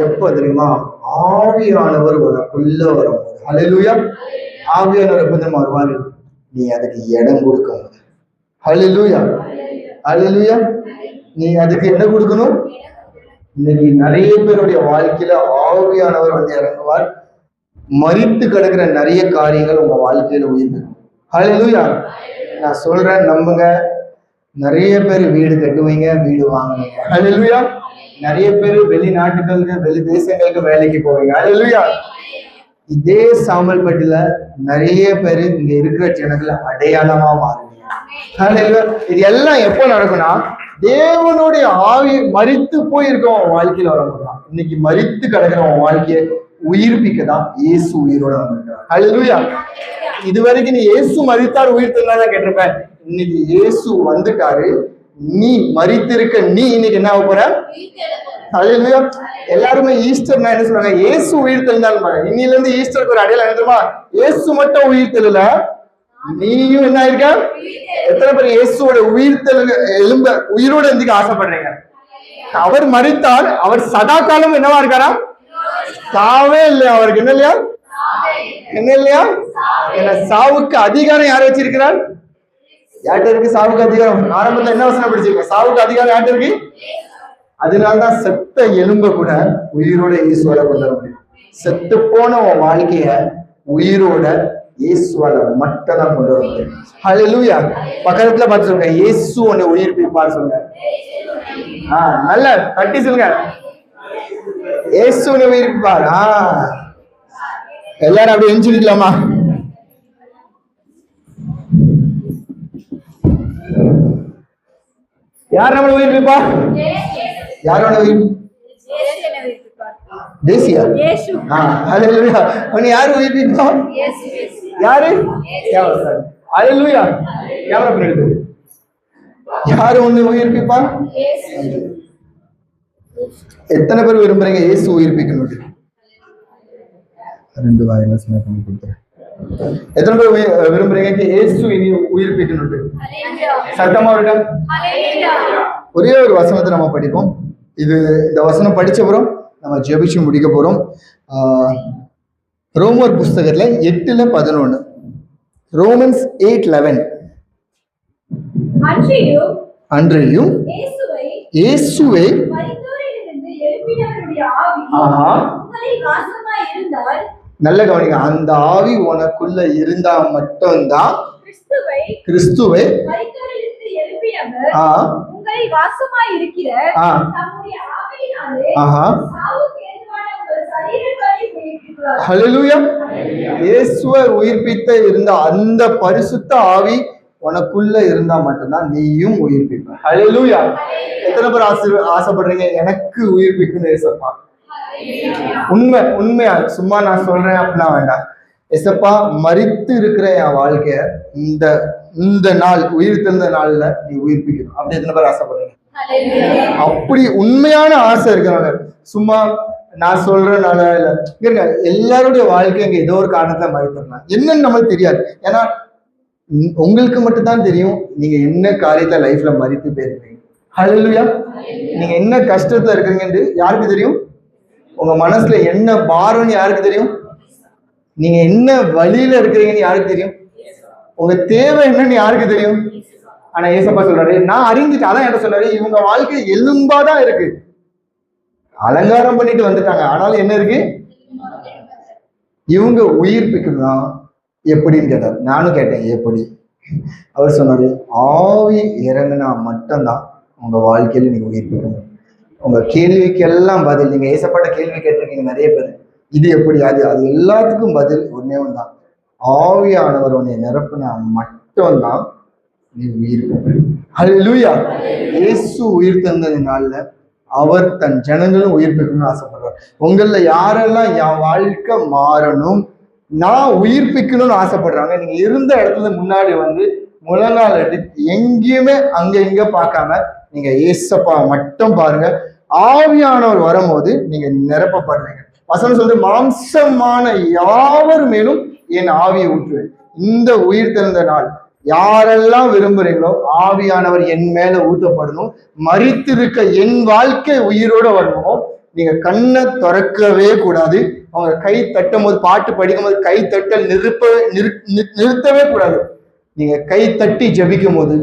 எப்ப தெரியுமா? ஆவியானவர் உனக்குள்ள வரும்போது. ஹல்லேலூயா. ஆவியானவர் எப்ப தெரியுமா வருவாரு? நீ அதுக்கு இடம் கொடுக்கணும். ஹல்லேலூயா, ஹல்லேலூயா. நீ அதுக்கு என்ன கொடுக்கணும்? இன்னைக்கு நிறைய பேருடைய வாழ்க்கையில ஆவியானவர் வந்து இறங்குவார். மரித்து கிடக்கிற நிறைய காரியங்கள் உங்க வாழ்க்கையில உயிர்ப்பிக்கும். ஹல்லேலூயா. நான் சொல்றேன், நம்புங்க. நிறைய பேர் வீடு கட்டுவீங்க, வீடு வாங்குவீங்க. ஹல்லேலூயா. நிறைய பேர் வெளிநாட்டுகளுக்கு வெளி தேசங்களுக்கு வேலைக்கு போவீங்க. ஹல்லேலூயா. இதே சாம்பல் பட்டில நிறைய பேர் இங்க இருக்கிற ஜனங்களை அடையாளமா மாறுவீங்க. ஹல்லேலூயா. இது எல்லாம் எப்போ நடக்கும்னா, தேவனுடைய ஆவி மரித்து போயிருக்கோம் வாழ்க்கையில வரப்போதான். இன்னைக்கு மரித்து கிடக்கிற உன் வாழ்க்கையை உயிர்ப்பிக்கதான் இயேசு உயிரோட வந்திருக்கிறார். ஹல்லேலூயா. இதுவரைக்கும் நீ இயேசு மரித்தார் உயிர் தெரியலாம் கேட்டிருப்பேன். இன்னைக்கு இயேசு வந்துட்டாரு, நீ மரித்திருக்க, நீ இன்னைக்கு என்ன ஆக போற? ஹல்லேலூயா. எல்லாருமே ஈஸ்டர்னா என்ன சொல்றாங்க? இயேசு உயிர் தெளிந்தாலும். இன்னில இருந்து ஈஸ்டருக்கு ஒரு அடையாளம் என்ன தெரியுமா? இயேசு மட்டும் உயிர் தெரியல, நீயும் என்ன இருக்க? எத்தனை பேர் இயேசுவோட உயிர் எலும்ப உயிரோட இருந்துக்க ஆசைப்படுறீங்க? அவர் மரித்தார், அவர் சதா காலம் என்னவா இருக்காரா? சாவே இல்லையா அவருக்கு? என்ன இல்லையா? என்ன இல்லையா? என்ன சாவுக்கு அதிகாரம் யார் வச்சிருக்கிறார்? யார்கிட்ட இருக்கு சாவுக்கு அதிகாரம்? ஆரம்பத்துல என்ன வசனம் படிச்சிருக்கோம்? சாவுக்கு அதிகாரம் யார்கிட்ட இருக்கு? அதனால்தான் செத்த எலும்ப கூட உயிரோட இயேசுவால கொண்டு வர முடியும். செத்து போன உன் வாழ்க்கைய உயிரோட இயேசுவால மட்டும் தான் கொண்டு வர முடியும். ஹல்லேலூயா. பக்கத்துல பார்த்து சொல்லுங்க, இயேசு உன்னை உயிர்ப்பிப்பார் சொல்லுங்க. நல்ல தட்டி சொல்லுங்க, இயேசு உன்னை உயிர்ப்பிப்பார். எல்லாரும் அப்படி எஞ்சிருக்கலாமா? யார் நம்மளை உயிர்ப்பிப்பா? யாரோட உயிர்? தேசியா? ஹல்லேலூயா. உன்னை யாரு உயிர்ப்பிப்பா? யாரு? ஹல்லேலூயா. கேமரா பின்னாடி யாரு உன்னை உயிர்ப்பிப்பா? எத்தனை பேர் விரும்புறீங்க இயேசு உயிர்ப்பிக்கணும்? ரெண்டு வாயில ஸ்நாப் பண்ணி கொடுத்துறேன். எத்தனை பேர் விரும்புறீங்க இயேசு இனி உயிர்ப்பிக்கணும்? சத்தமா இருக்கா? ஒரே ஒரு வசனத்தை நம்ம படிப்போம். இந்த வசனம் படிச்சப்புறம் நம்ம ஜெபிச்சு முடிக்க போறோம். ரோமர் புஸ்தகத்துல 8:11 Romans 8:11. அன்றையும் இயேசுவை நல்ல கவனிங்க, அந்த ஆவி உனக்குள்ள இருந்தா மட்டும்தான் கிறிஸ்துவை ஹல்லேலூயா. இயேசுவை உயிர்ப்பித்த இருந்த அந்த பரிசுத்த ஆவி உனக்குள்ள இருந்தா மட்டும்தான் நீயும் உயிர்ப்பிப்ப. ஹல்லேலூயா. எத்தனை பேர் ஆசைப்படுறீங்க எனக்கு உயிர்ப்பிக்கணும் ஏசப்பா? உண்மையா சும்மா நான் சொல்றேன் அப்படின்னா வேண்டாம். ஏசப்பா, மரித்து இருக்கிற என் வாழ்க்கைய இந்த நாள் உயிர் தெரிந்த நாள்ல நீ உயிர்ப்பிக்கணும். அப்படி எத்தனை பேர் ஆசைப்படுறீங்க? அப்படி உண்மையான ஆசை இருக்கிறாங்க. சும்மா நான் சொல்றேனால இல்ல, எல்லாருடைய வாழ்க்கை இங்க ஏதோ ஒரு காரணத்துல மறித்திடலாம். என்னன்னு நம்மளுக்கு தெரியாது. ஏன்னா உங்களுக்கு மட்டும்தான் தெரியும் நீங்க என்ன காரியத்துல லைஃப்ல மறித்து போயிருக்கீங்க. ஹல்லேலூயா. நீங்க என்ன கஷ்டத்துல இருக்கீங்கன்னு யாருக்கு தெரியும்? உங்க மனசுல என்ன பாரம்னு யாருக்கு தெரியும்? நீங்க என்ன வழியில இருக்கிறீங்கன்னு யாருக்கு தெரியும்? உங்க தேவை என்னன்னு யாருக்கு தெரியும்? ஆனா ஏசப்பா சொல்றாரு, நான் அறிஞ்சிட்டு, அதான் என்ன சொல்றாரு, இவங்க வாழ்க்கை எலும்பாதான் இருக்கு. அலங்காரம் பண்ணிட்டு வந்துட்டாங்க, ஆனாலும் என்ன இருக்கு? இவங்க உயிர்ப்பிக்கணும். எப்படின்னு கேட்டார். நானும் கேட்டேன் எப்படி. அவர் சொன்னாரு, ஆவி இறங்குனா மட்டும்தான் உங்க வாழ்க்கையில நீங்க உயிர்ப்பிக்கணும். உங்க கேள்விக்கெல்லாம் பதில், நீங்க ஏசப்பட்ட கேள்வி கேட்டிருக்கீங்க நிறைய பேர், இது எப்படி, அது எல்லாத்துக்கும் பதில் ஒன்னே ஒன்றுதான். ஆவியானவர் உன்னை நிரப்புனா மட்டும்தான் நீ உயிர்ப்பிக்க. ஹல்லேலூயா. இயேசு உயிர் தந்தது நாள்ல அவர் தன் ஜனங்களும் உயிர்ப்பிக்கணும்னு ஆசைப்படுறார். உங்கள யாரெல்லாம் என் வாழ்க்கை மாறணும், நான் உயிர்ப்பிக்கணும்னு ஆசைப்படுறாங்க, நீங்க இருந்த இடத்துல முன்னாடி வந்து முழங்கால் எடுத்து எங்கேயுமே அங்க இங்க பார்க்காம நீங்க ஏசப்பா மட்டும் பாருங்க. ஆவியானவர் வரும்போது நீங்க நிரப்பப்படுறீங்க. வசனம் சொல்றது, மாம்சமான யாவர் மேலும் என் ஆவியை ஊற்றுவேன். இந்த உயிர் தெழுந்த நாள் யாரெல்லாம் விரும்புறீங்களோ ஆவியானவர் என் மேல ஊற்றப்படணும், மரித்திருக்க என் வாழ்க்கை உயிரோட வரணும். நீங்க கண்ணை திறக்கவே கூடாது. அவங்க கை தட்டும் போது, பாட்டு படிக்கும் போது கை தட்டல் நிறுத்தவே கூடாது. நீங்க கை தட்டி ஜபிக்கும் போது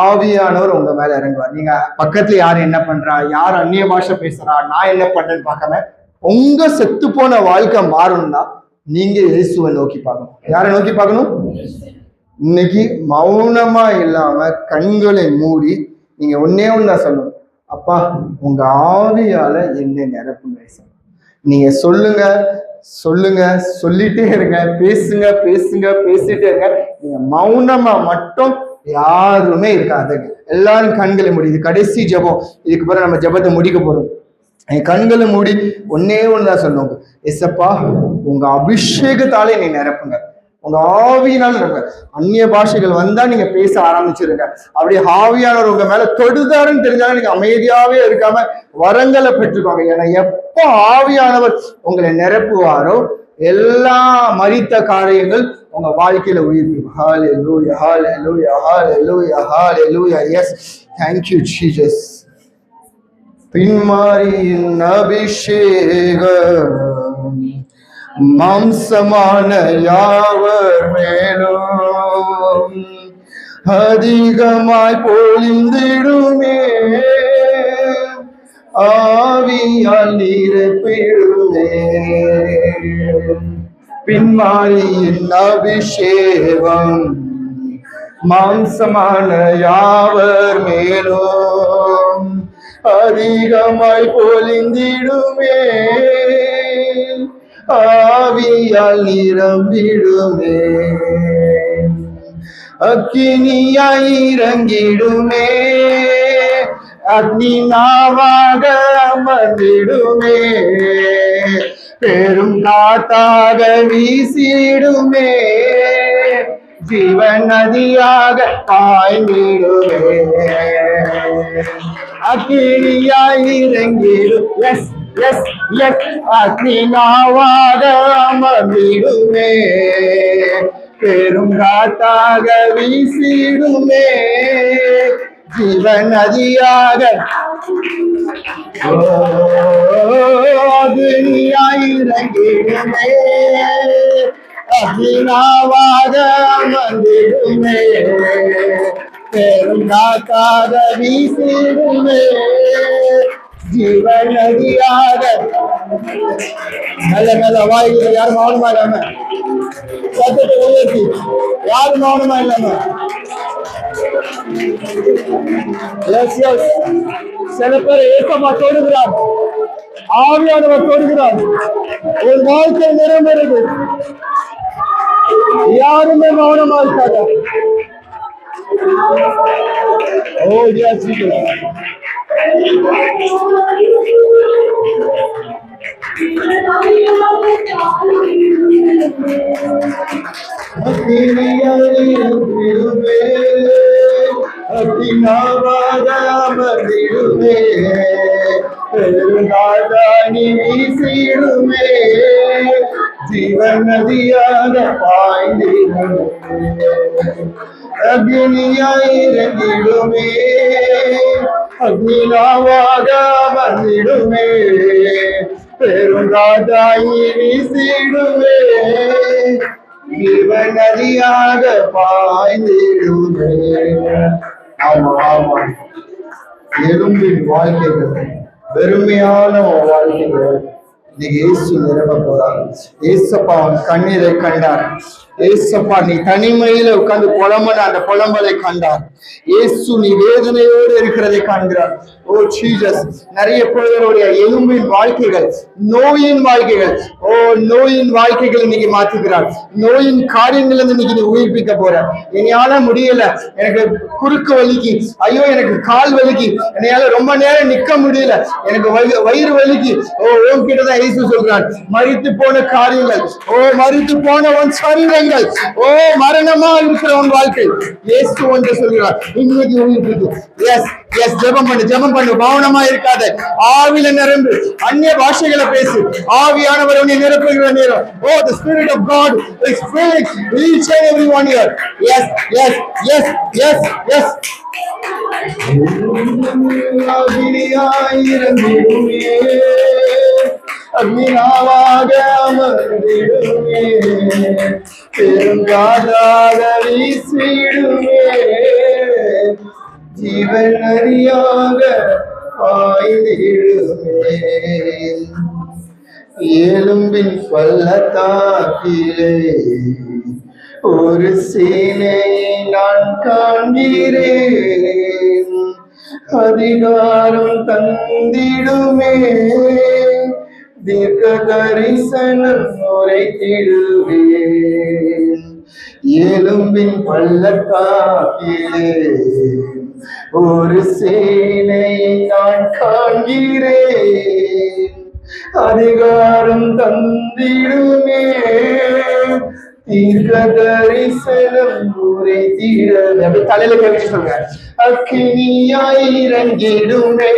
ஆவியானவர் உங்க மேல இறங்குவார். நீங்க பக்கத்துல யார் என்ன பண்றா, யார் அந்நிய பாஷை பேசுறா, நான் என்ன பண்றேன்னு பார்க்காம உங்க செத்து போன வாழ்க்கை மாறணும்னா நீங்க இயேசுவை நோக்கி பார்க்கணும். யாரை நோக்கி பார்க்கணும்? இன்னைக்கு மௌனமா இல்லாம கண்களை மூடி நீங்க ஒன்னே ஒண்ணா சொல்லணும், அப்பா உங்க ஆவியால என்னை நிரப்புங்க. நீங்க சொல்லுங்க சொல்லுங்க, சொல்லிட்டே இருங்க, பேசுங்க பேசுங்க, பேசிட்டே இருங்க. நீங்க மௌனமா மட்டும் யாருமே இருக்காதுங்க. எல்லாரும் கண்களை மூடி, இது கடைசி ஜபம், இதுக்கு பிறகு நம்ம ஜபத்தை முடிக்க போறோம். என் கண்களை மூடி ஒன்னே ஒண்ணுதான் சொல்லுவாங்க, எசப்பா உங்க அபிஷேகத்தாலே நீ நிரப்புங்க, உங்க ஆவியினால நிரப்புங்க. அந்நிய பாஷைகள் வந்தா நீங்க பேச ஆரம்பிச்சிருங்க. அப்படி ஆவியானவர் உங்க மேல தொடுதாருன்னு தெரிஞ்சாலும் நீங்க அமைதியாவே இருக்காம வரங்களை பெற்றுக்கோங்க. ஏன்னா எப்போ ஆவியானவர் உங்களை நிரப்புவாரோ எல்லா மரித்த காரியங்கள் உங்க வாழ்க்கையில உயிர்ப்பிக்கும். Hallelujah, hallelujah, hallelujah, hallelujah. Yes, thank you Jesus. பின்மாரியின் அபிஷேகம் மாம்சமான யாவர் மேலும் அதிகமாய் பொழிந்திடுமே, ஆவியால் நிரப்பிடுமே. பின்மாரியின் அபிஷேகம் மாம்சமான யாவர் மேலும் அதிகமாய் பொழிந்திடுமே, ஆவியால் நிரம்பிடுமே. அக்கினியாய் இறங்கிடுமே, அக்னி நாவாக அமர்ந்திடுமே, பெரும் காத்தாக வீசிடுமே, ஜீவன் நதியாக பாய்ந்திடுமே. அக்கினியாய் இறங்கிடும், எஸ் எஸ் எஸ், அக்னி நாவாக அமர்ந்திடுமே, பெரும் காத்தாக வீசிடுமே, ஜீவன் நதியாக அக்னியாய் இறங்கிடுமே, அகினாவாக வந்திடுமே, பெரும் காக்காக வீசிடுமே, ஜீவன் நதியாக. நல்ல நல்ல வாய்ப்பு. யாரும் மௌனமா இல்லாம சத்தத்தை உயர்த்தி, யாரும் மௌனமா இல்லாம. சில பேர் ஏக்கமா தொடுகிறார், ஆவியானவர் தொடுகிறார், ஒரு வாழ்க்கை நிறைவேறுது. யாருமே மௌனமா இருக்காங்க. ஓ எஸ் அகினாவாகமதிடுமே, பெருங்காதானி வீசிடுமே, ஜீவன் நதியாக பாய்ந்திடுமே, அக்னியாய் இறங்கிடுமே, அக்னினாவாக வந்திடுமே, பெருங்காதாய் வீசிடுமே, ஜீவன் நதியாக பாய்ந்திடுமே. ஆமா ஆமா, எலும்பின் வாழ்க்கைகள், வெறுமையான வாழ்க்கைகள் இன்னைக்கு இயேசு நிரப்ப போறார். ஏசப்பா அவன் கண்ணீரை கண்டார். ஏசப்பா நீ தனிமையில உட்கார்ந்து புலம்பன அந்த புலம்பலை கண்டார். இயேசு நீ வேதனையோடு இருக்கிறதை காண்கிறார். ஓ ஜீசஸ், நிறைய பேருடைய எலும்பின் வாழ்க்கைகள், நோயின் வாழ்க்கைகள், ஓ நோயின் வாழ்க்கைகள் இன்னைக்கு மாத்துகிறார். நோயின் காரியங்கள் இன்னைக்கு நீ உயிர்ப்பிக்க போற. என்னால முடியல, எனக்கு குறுக்கு வலிக்கு, ஐயோ எனக்கு கால் வலிக்கு, என்னால ரொம்ப நேரம் நிக்க முடியல, எனக்கு வயிறு வலிக்கு. ஓ உன்கிட்டதான் இயேசு சொல்றான், மரித்து போன காரியங்கள், ஓ மரித்து போனவன் சரீரங்கள், ஓ மரணமா இருக்கிறவன் வாழ்க்கை இயேசு ஒன்று சொல்கிறார், இன்னைக்கு உயிர்ப்பிக்கு. எஸ் எஸ், ஜெபம் பண்ணு, ஜெபம் பண்ணு, மௌனமா இருக்காத. ஆவில நிரம்பு, அந்நிய பாஷைகளை பேசு. ஆவியானவர் உன்னை நிரப்புகிற நேரம். ஓ the spirit of God is filling each and every one here. Yes yes yes yes yes. அகினியாயிரந்திடுமே, அக்னினாவாக அமர்ந்திடுமே, பெருங்காதாக வீசிடுமே, ஜீவன் நதியாக பாய்ந்திடுமே. எலும்பின் பள்ளத்தாக்கிலே ஒரு சேனையை நான் காண்கிறேன், அதிகாரம் தந்திடுமே, தீர்க்க தரிசனம் உரைத்திடுவேன். எலும்பின் பள்ளத்தாக்கிலே ஒரு சேனையை நான் காண்கிறேன், அதிகாரம் தந்திடுமே, தீர்க்க தரிசனம் உரைத்திடுவேன். அப்படி தலையில கவிச்சு சொல்ற, அக்கினியாய் இறங்கிடுமே,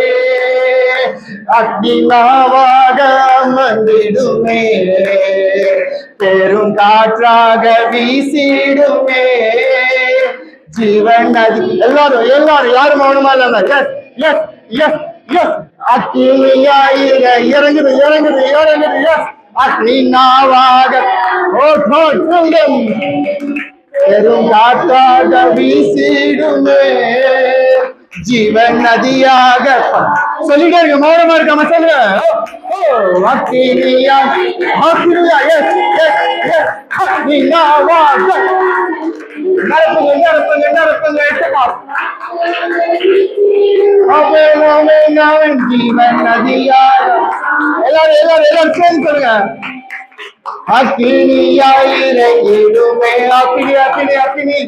அக்னினாவாக வந்திடுமே, பெரும் காற்றாக வீசிடுமே, ஜீவன் நதி. எல்லாரும் எல்லாரும் யாரும் மௌனமா இல்லாம எஸ் எஸ் எஸ் எஸ். அக்கினியாய் இறங்குது இறங்குது இறங்குது. எஸ் அக்னினாவாக பெரும் காற்றாக வீசிடுமே, ஜீவன் நதியாக. சொல்லிட்டே இருக்க, மௌனமா இருக்காம சொல்லுங்க. நடப்புங்க நடப்புங்க நடப்புங்க. ஜீவன் நதியாக. எல்லாரும் எல்லாரும் எல்லாரும் சேர்ந்து சொல்லுங்க. அக்கினியாயிரங்கிடுமே, அக்கினி அக்கினி அக்கினி.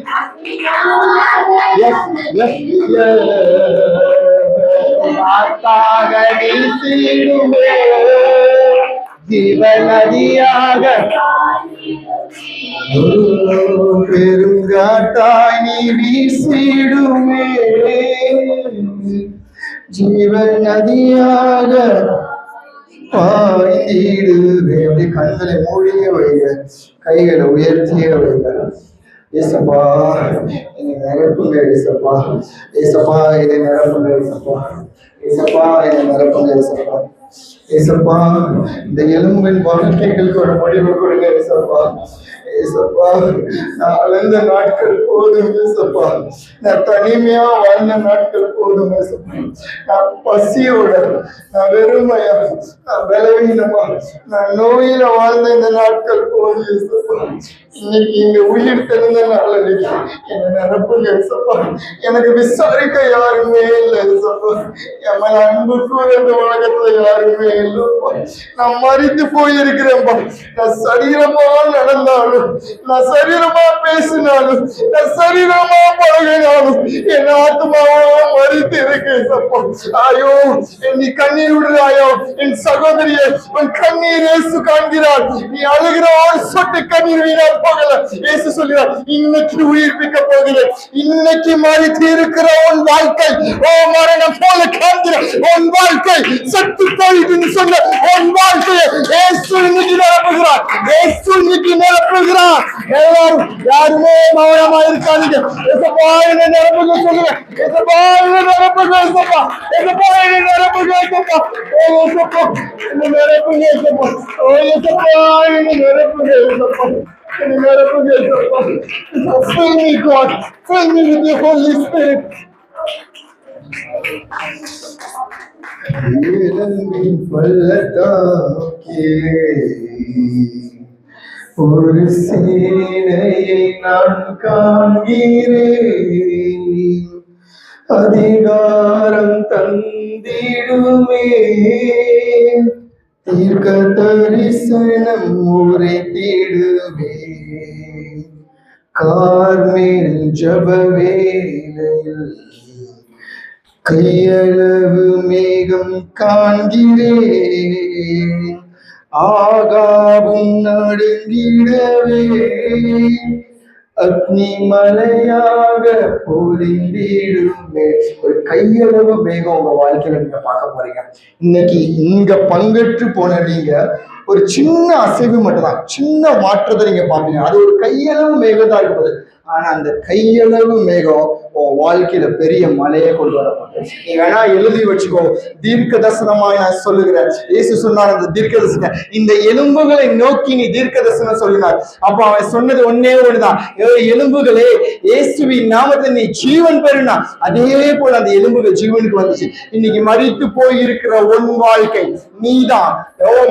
காத்தாக வீசிடுமே, ஜீவன் நதியாக. பெருங்காட்டாய் நீ வீசிடுமே, ஜீவன் நதியாக பாய்ந்திடுவே. அப்படி கண்களை மூடிய வைங்க, கைகளை உயர்த்திய வைங்க. ஏசப்பா என்னை நிரப்புங்க, ஏசப்பா ஏசப்பா என்னை நிரப்புங்க, ஏசப்பா ஏசப்பா என்னை நிரப்புங்க, ஏசப்பா ஏசப்பா. இந்த எலும்பின் வாழ்க்கைகளுக்கு ஒரு முடிவு கொடுங்க, ஏசப்பா ஏசப்பா, நான் அழந்த நாட்கள் போதும் ஏசப்பா. நான் தனிமையா வாழ்ந்த நாட்கள் போதும் ஏசப்பா. நான் பசியோட, நான் வெறுமையா, நான் பலவீனமா, நான் நோயில வாழ்ந்த இந்த நாட்கள் போதும் ஏசப்பா. இன்னைக்கு இங்க உயிர் தெரிந்தனால என்ன நிரப்புங்க ஏசப்பா. எனக்கு விசாரிக்க யாருமே இல்லை ஏசப்பா. என் மேல அன்பு கூற இந்த உலகத்துல யாருமே இல்லைப்பா. நான் மறித்து போயிருக்கிறேன்ப்பா. நான் சரீரமா நடந்தாலும், நான் சரீரமா பேசினாலும், நான் சரீரமா பழகினாலும் என் ஆத்மாவா மறித்து இருக்கு ஏசப்பா. ஐயோ, நீ கண்ணீர் விடுறாயோ என் சகோதரியே, உன் கண்ணீர் இயேசு காண்கிறார். நீ அழுகிற ஒரு சொட்டு கண்ணீர் வீணா போகல. இயேசு சொல்கிறார், இன்னைக்கு உயிர்ப்பிக்க போகிறேன். இன்னைக்கு மறித்து இருக்கிற உன் வாழ்க்கை ஓ மரணம் போல காண்கிற உன் வாழ்க்கை சத்து போயிட்டு சொன்ன உன் வாழ்க்கையை இயேசு இன்னைக்கு நிரப்புகிறார். இயேசு இன்னைக்கு நிரப்புகிறார். எல்லாரும் யாருமே மௌனமா இருக்காதீங்க. ஏசப்பா என்ன நிரப்புங்க சொல்லுங்க. ஏசப்பா என்ன நிரப்புங்க ஏசப்பா. ஏசப்பா என்ன நிரப்புங்க ஏசப்பா. ஓ ஏசப்பா என்ன நிரப்புங்க ஏசப்பா. ஓ ஏசப்பா என்ன நிரப்புங்க ஏசப்பா. என்ன நிரப்புங்க ஏசப்பா. Fill me God. Fill me with your Holy Spirit. ஒரு சேனையை நான் காண்கிறேன், அதிகாரம் தந்திடுமே, தீர்க்க தரிசனம் உரைத்திடுவே, கார்மேல் ஜப வேளையில் கையளவு மேகம் காண்கிறேன், ஆகாவும் நடுங்கிடவே அக்னி மலையாக பொழிந்திடுமே. ஒரு கையளவு மேகம் உங்க வாழ்க்கையில நீங்க பார்க்க போறீங்க. இன்னைக்கு இங்க பங்கேற்று போன நீங்க ஒரு சின்ன அசைவு மட்டும்தான், சின்ன மாற்றத்தை நீங்க பாப்பீங்க. அது ஒரு கையளவு மேகம் தான் இருப்பது. ஆனா அந்த கையளவு மேகம் உன் வாழ்க்கையில பெரிய மலையை கொண்டு வரப்பட்டது. நீ வேணா எழுதி வச்சுக்கோ. தீர்க்க தரிசனமாய் நான் சொல்லுகிறேன். இயேசு சொன்னார் அந்த தீர்க்க தரிசனம், இந்த எலும்புகளை நோக்கி நீ தீர்க்க தரிசனம் சொல்லினார். அப்ப அவன் சொன்னது ஒன்னே ஒண்ணுதான், எலும்புகளே இயேசுவின் நாமத்தில் நீ ஜீவன் பெறுனா. அதே போல அந்த எலும்புகள் ஜீவனுக்கு வந்துச்சு. இன்னைக்கு மரித்து போய் இருக்கிற உன் வாழ்க்கை நீதான்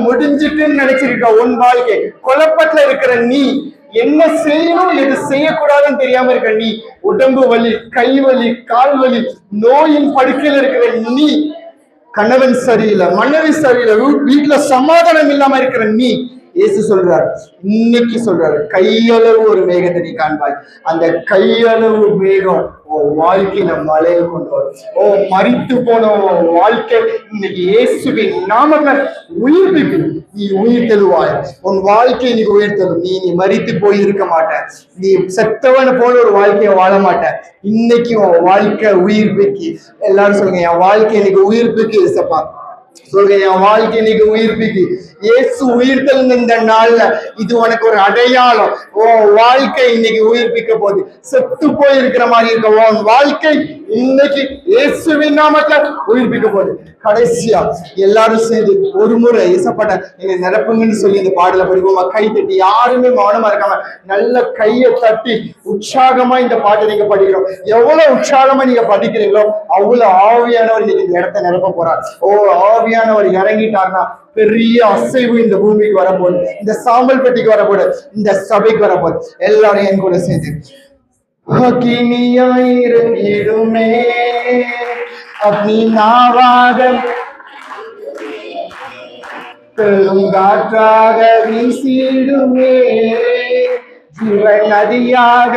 முடிஞ்சிட்டுன்னு நினைச்சிருக்க உன் வாழ்க்கை, குழப்பத்துல இருக்கிற நீ, என்ன செய்யணும் எது செய்யக்கூடாதுன்னு தெரியாம இருக்க நீ, உடம்பு வலி, கை வலி, கால் வலி, நோயின் படுக்கையில் இருக்கிற நீ, கணவன் சரியில்லை, மனைவி சரியில்லை, வீட்டுல சமாதானம் இல்லாம இருக்கிற நீ, இயேசு சொல்றார், இன்னைக்கு சொல்றாரு, கையளவு ஒரு மேகத்தை நீ காண்பாய். அந்த கையளவு மேகம் உன் வாழ்க்கையில மலையை கொண்டு வரும். ஓ மரித்து போன வாழ்க்கை இன்னைக்கு இயேசுவின் நாமத்துல உயிர்ப்பிக்கு நீ உயிர் தெழுவாய். உன் வாழ்க்கை இன்னைக்கு உயிர் தெழும். நீ மரித்து போய் இருக்க மாட்ட. நீ செத்தவன போல ஒரு வாழ்க்கையை வாழ மாட்ட. இன்னைக்கு உன் வாழ்க்கை உயிர்ப்பிக்கு. எல்லாரும் சொல்லுங்க, என் வாழ்க்கை இன்னைக்கு உயிர்ப்பிக்கு இயேசப்பா. சொல்லுங்க, என் வாழ்க்கை இன்னைக்கு உயிர்ப்பிக்கு. இயேசு உயிர் தெழுந்த இந்த நாள்ல இது உனக்கு ஒரு அடையாளம். உன் வாழ்க்கை இன்னைக்கு உயிர்ப்பிக்க போகுது. செத்து போய் இருக்கிற மாதிரி இருக்க உன் வாழ்க்கை இன்னைக்கு இயேசுவின் நாமத்துல உயிர்ப்பிக்க போகுது. கடைசியா எல்லாரும் சேர்ந்து ஒரு முறை இயேசப்பட்ட என்னை நிரப்புங்கன்னு சொல்லி இந்த பாடல படிப்போமா? கை தட்டி, யாருமே மௌனமா இருக்காம நல்ல கையை தட்டி உற்சாகமா இந்த பாட்டை நீங்க படிக்கிறோம். எவ்வளவு உற்சாகமா நீங்க படிக்கிறீங்களோ அவ்வளவு ஆவியானவர் இன்னைக்கு இந்த இடத்த நிரப்ப போறார். ஓ ஆவியானவர் இறங்கிட்டார்னா பெரிய அசைவு இந்த பூமிக்கு வரப்போகுது, இந்த சாம்பல் பெட்டிக்கு வரப்போகுது, இந்த சபைக்கு வரப்போகுது. எல்லாரும் என் கூட சேர்ந்து அக்கினியாயிரங்கிடுமே, அக்னி நாவாக பெருங்காற்றாக வீசிடுமே, ஜீவன் நதியாக.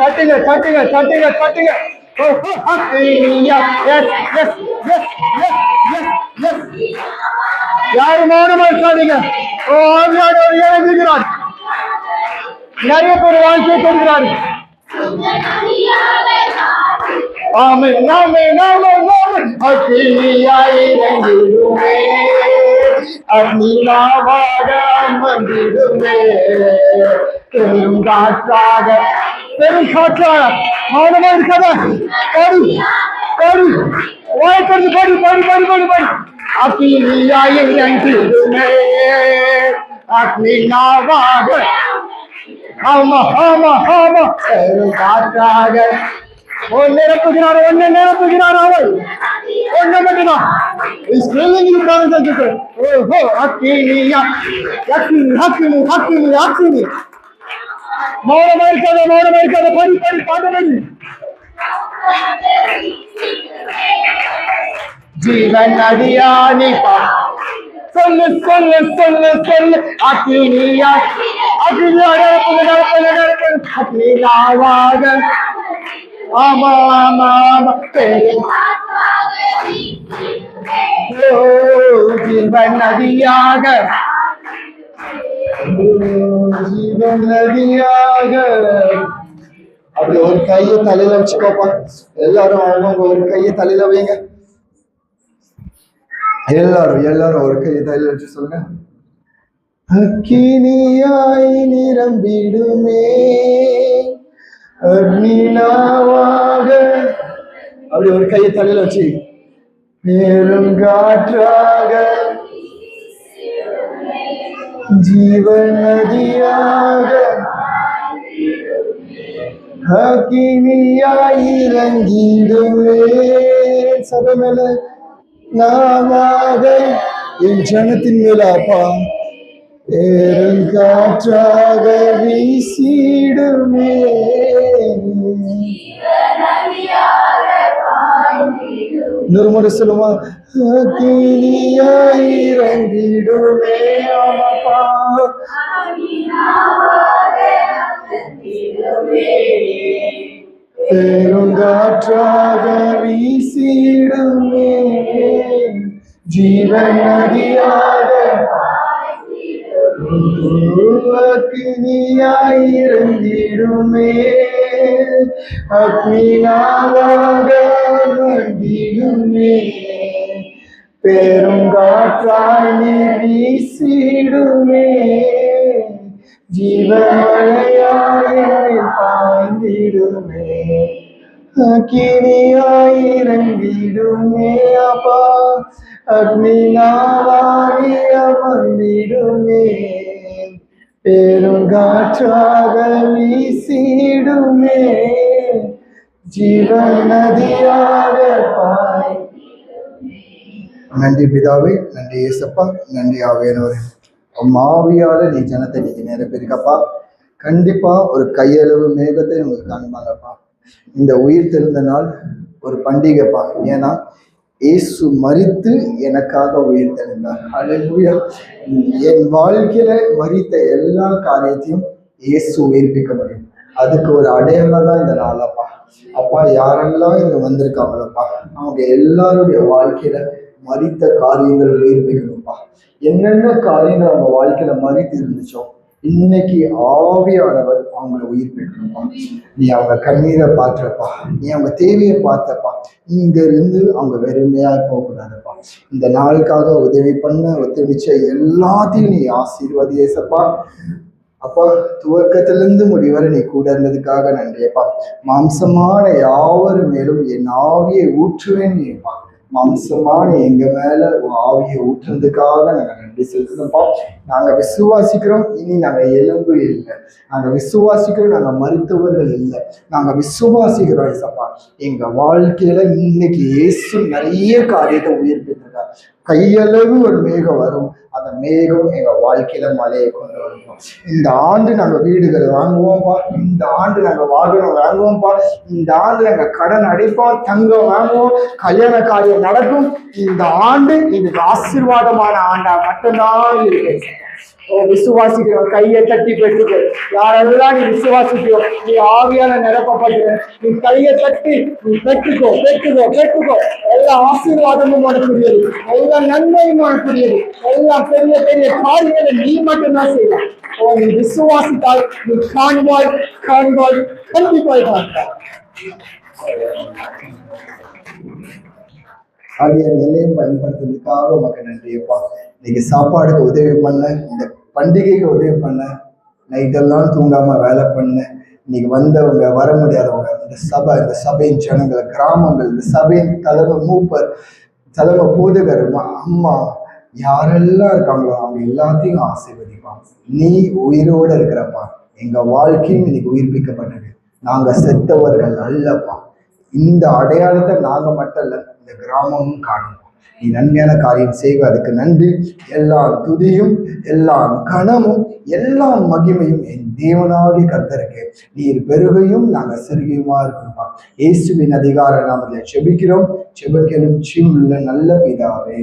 தட்டுங்க தட்டுங்க தட்டுங்க தட்டுங்க. யாரும் மௌனமா இருக்காதீங்க. ஆவியானவர் இறங்குகிறார். நிறைய பேர் வாழ்க்கையை கொடுக்கிறார். ஆமென் ஆமென் ஆமென் ஆமென். அக்கினியாய் இறங்கிடுமே, அக்னிநாவாக அமர்ந்திடுமே, பெரும் காற்றாக மௌனமா இருக்காத. பாடு பாடு, வாய்ப்பது பாடு பாடு பாடு பாடு பாடு. அக்கினியாய் இறங்கிடுமே, அக்னிநாவாக ஆமா ஆமா ஆமா பெரும் காற்றாக நிரப்புகிறார் அவள் ஒன்னு மட்டும்தான் மௌனமா இருக்காத படி பாட்டு ஜீவன் நதியானிப்பா சொல்லு அக்கினியா அக்கினியாவாக ஆமா ஜீவன் நதியாக அப்படி ஒரு கையை தலையில வச்சுக்கோப்பா. எல்லாரும் அவங்க ஒரு கையை தலையில வைங்க. எல்லாரும் ஒரு கையை தலையில வச்சு சொல்லுங்க. அக்கினியாய் நிரம்பிடுமே அக்னினாவாக. அப்படி ஒரு கையை தலையில வச்சு பெருங்காற்றாக ஜீவன் நதியாக அக்கினியாய் இறங்கிடுமே. சபை மேல நாமாக என் ஜனத்தின் மேல அப்பா பெருங்காற்றாக வீசிடுமே. நிர்மலை சொல்லுமா அக்கினியாய் இறங்கிடுமே. ஆமாப்பா பெருங்காற்றாக வீசிடுமே ஜீவன் நதியாக அக்கினியாய் இறங்கிடுமே அக்னியாவாக வந்திடுமே பெருங்காற்றாய் வீசிடுமே ஜீவமழையாய் பாய்ந்திடுமே அக்கினியாய் இறங்கிடுமே அப்பா அக்னியாவாய் வந்திடுமே பெருங்காற்றாக வீசிடுமே ஜீவன் நதியாக பாய். நன்றி பிதாவே, நன்றி இயேசப்பா, நன்றி ஆவியானவரே. மாவியால நீ ஜனத்தை நீங்க நிரப்பிருக்கப்பா. கண்டிப்பா ஒரு கையளவு மேகத்தை உங்களுக்கு காண்பாங்கப்பா. இந்த உயிர் தெரிந்த நாள் ஒரு பண்டிகைப்பா. ஏன்னா இயேசு மரித்து எனக்காக உயிர் தெரிந்தார். அல்லேலூயா. என் வாழ்க்கையில மரித்த எல்லா காரியத்தையும் இயேசு உயிர்ப்பிக்க முடியும். அதுக்கு ஒரு அடையாளம் தான் இந்த நாளப்பா. அப்பா யாரெல்லாம் இங்க வந்திருக்காங்களப்பா அவங்க எல்லாருடைய வாழ்க்கையில மரித்த காரியங்கள் உயிர்ப்பிக்கணும்ப்பா. என்னென்ன காரியங்கள் அவங்க வாழ்க்கையில மரித்து இருந்துச்சோ இன்னைக்கு ஆவியானவர் அவங்களை உயிர்ப்பிக்கணும்ப்பா. நீ அவங்க கண்ணீரை பார்த்தப்பா, நீ அவங்க தேவையை பார்த்தப்பா. இங்க இருந்து அவங்க வெறுமையா போகக்கூடாதுப்பா. இந்த நாளுக்காக உதவி பண்ண ஒத்துழைச்ச எல்லாத்தையும் நீ ஆசீர்வதியேசப்பா. அப்பா துவக்கத்திலிருந்து முடிவரை நீ கூட இருந்ததுக்காக நன்றியப்பா. மாம்சமான யாவர் மேலும் என் ஆவியை ஊற்றுவேன் நீப்பா. மாம்சமான எங்க மேல ஆவியை ஊற்றுறதுக்காக நாங்க நன்றி செலுத்தணும்ப்பா. நாங்க விசுவாசிக்கிறோம், இனி நாங்க எலும்பு இல்லை. நாங்க விசுவாசிக்கிறோம், நாங்க மருத்துவர்கள் இல்லை. நாங்க விசுவாசிக்கிறோம் ஏசப்பா. எங்க வாழ்க்கையில இன்னைக்கு இயேசு நிறைய காரியத்தை உயிர்ப்பித்திருக்கார். கையளவு ஒரு மேகம் வரும், அந்த மேகம் எங்க வாழ்க்கையில மழையை கொண்டு வரும். இந்த ஆண்டு நாங்க வீடுகளை வாங்குவோம்ப்பா. இந்த ஆண்டு நாங்க வாகனம் வாங்குவோம்ப்பா. இந்த ஆண்டு நாங்க கடன் அடைப்போம், தங்கம் வாங்குவோம், கல்யாண காரியம் நடக்கும். இந்த ஆண்டு இதுக்கு ஆசீர்வாதமான ஆண்டா மட்டும்தான் இருக்கு. விசுவாசிக்கிறோம், கையை தட்டி பெற்றுக்கோ. யாரெல்லாம் நீ விசுவாசிக்கிறோ, நீ ஆவியால நிரப்பப்படுற, நீ கையை தட்டி நீ பெற்றுக்கோ. எல்லா ஆசீர்வாதமும் உனக்குரியது, எல்லா நன்மையும் உனக்குரியது. எல்லாம் பெரிய பெரிய காரியங்களை நீ மட்டும்தான் செய்யலாம். நீ விசுவாசித்தால் நீ காண்பாய் கண்டிப்பாய் பார்த்தாய். ஆகிய நிலையம் பயன்படுத்துறதுக்காக உனக்கு நன்றியப்பா. இன்னைக்கு சாப்பாடுக்கு உதவி பண்ண, இந்த பண்டிகைக்கு உதவி பண்ண, நைட்டெல்லாம் தூங்காம வேலை பண்ண, இன்னைக்கு வந்தவங்க வர முடியாதவங்க, இந்த சபையின் ஜனங்கள், கிராமங்கள், இந்த சபையின் தலைமை மூப்பர், தலைமை போதகர், அம்மா யாரெல்லாம் இருக்காங்களோ அவங்க எல்லாத்தையும் ஆசீர்வதிப்பான். நீ உயிரோட இருக்கிறப்பா. எங்க வாழ்க்கையும் இன்னைக்கு உயிர்ப்பிக்கப்பட்டது. நாங்க செத்தவர்கள் அல்லப்பா. இந்த அடையாளத்தை நாங்க மட்டும் இல்ல, இந்த கிராமமும் காணும். நீ நன்மையான காரியம் செய்வ, அதுக்கு நன்றி. எல்லா துதியும், எல்லா கனமும், எல்லா மகிமையும் என் தேவனாகிய கர்த்தருக்கு. நீர் பெருகையும் நாங்க சிறுகையுமா இருக்கிறோம். இயேசுவின் அதிகார நாமத்தில் செபிக்கிறோம். செபக்கெழும் ஜீவனுள்ள நல்ல பிதாவே.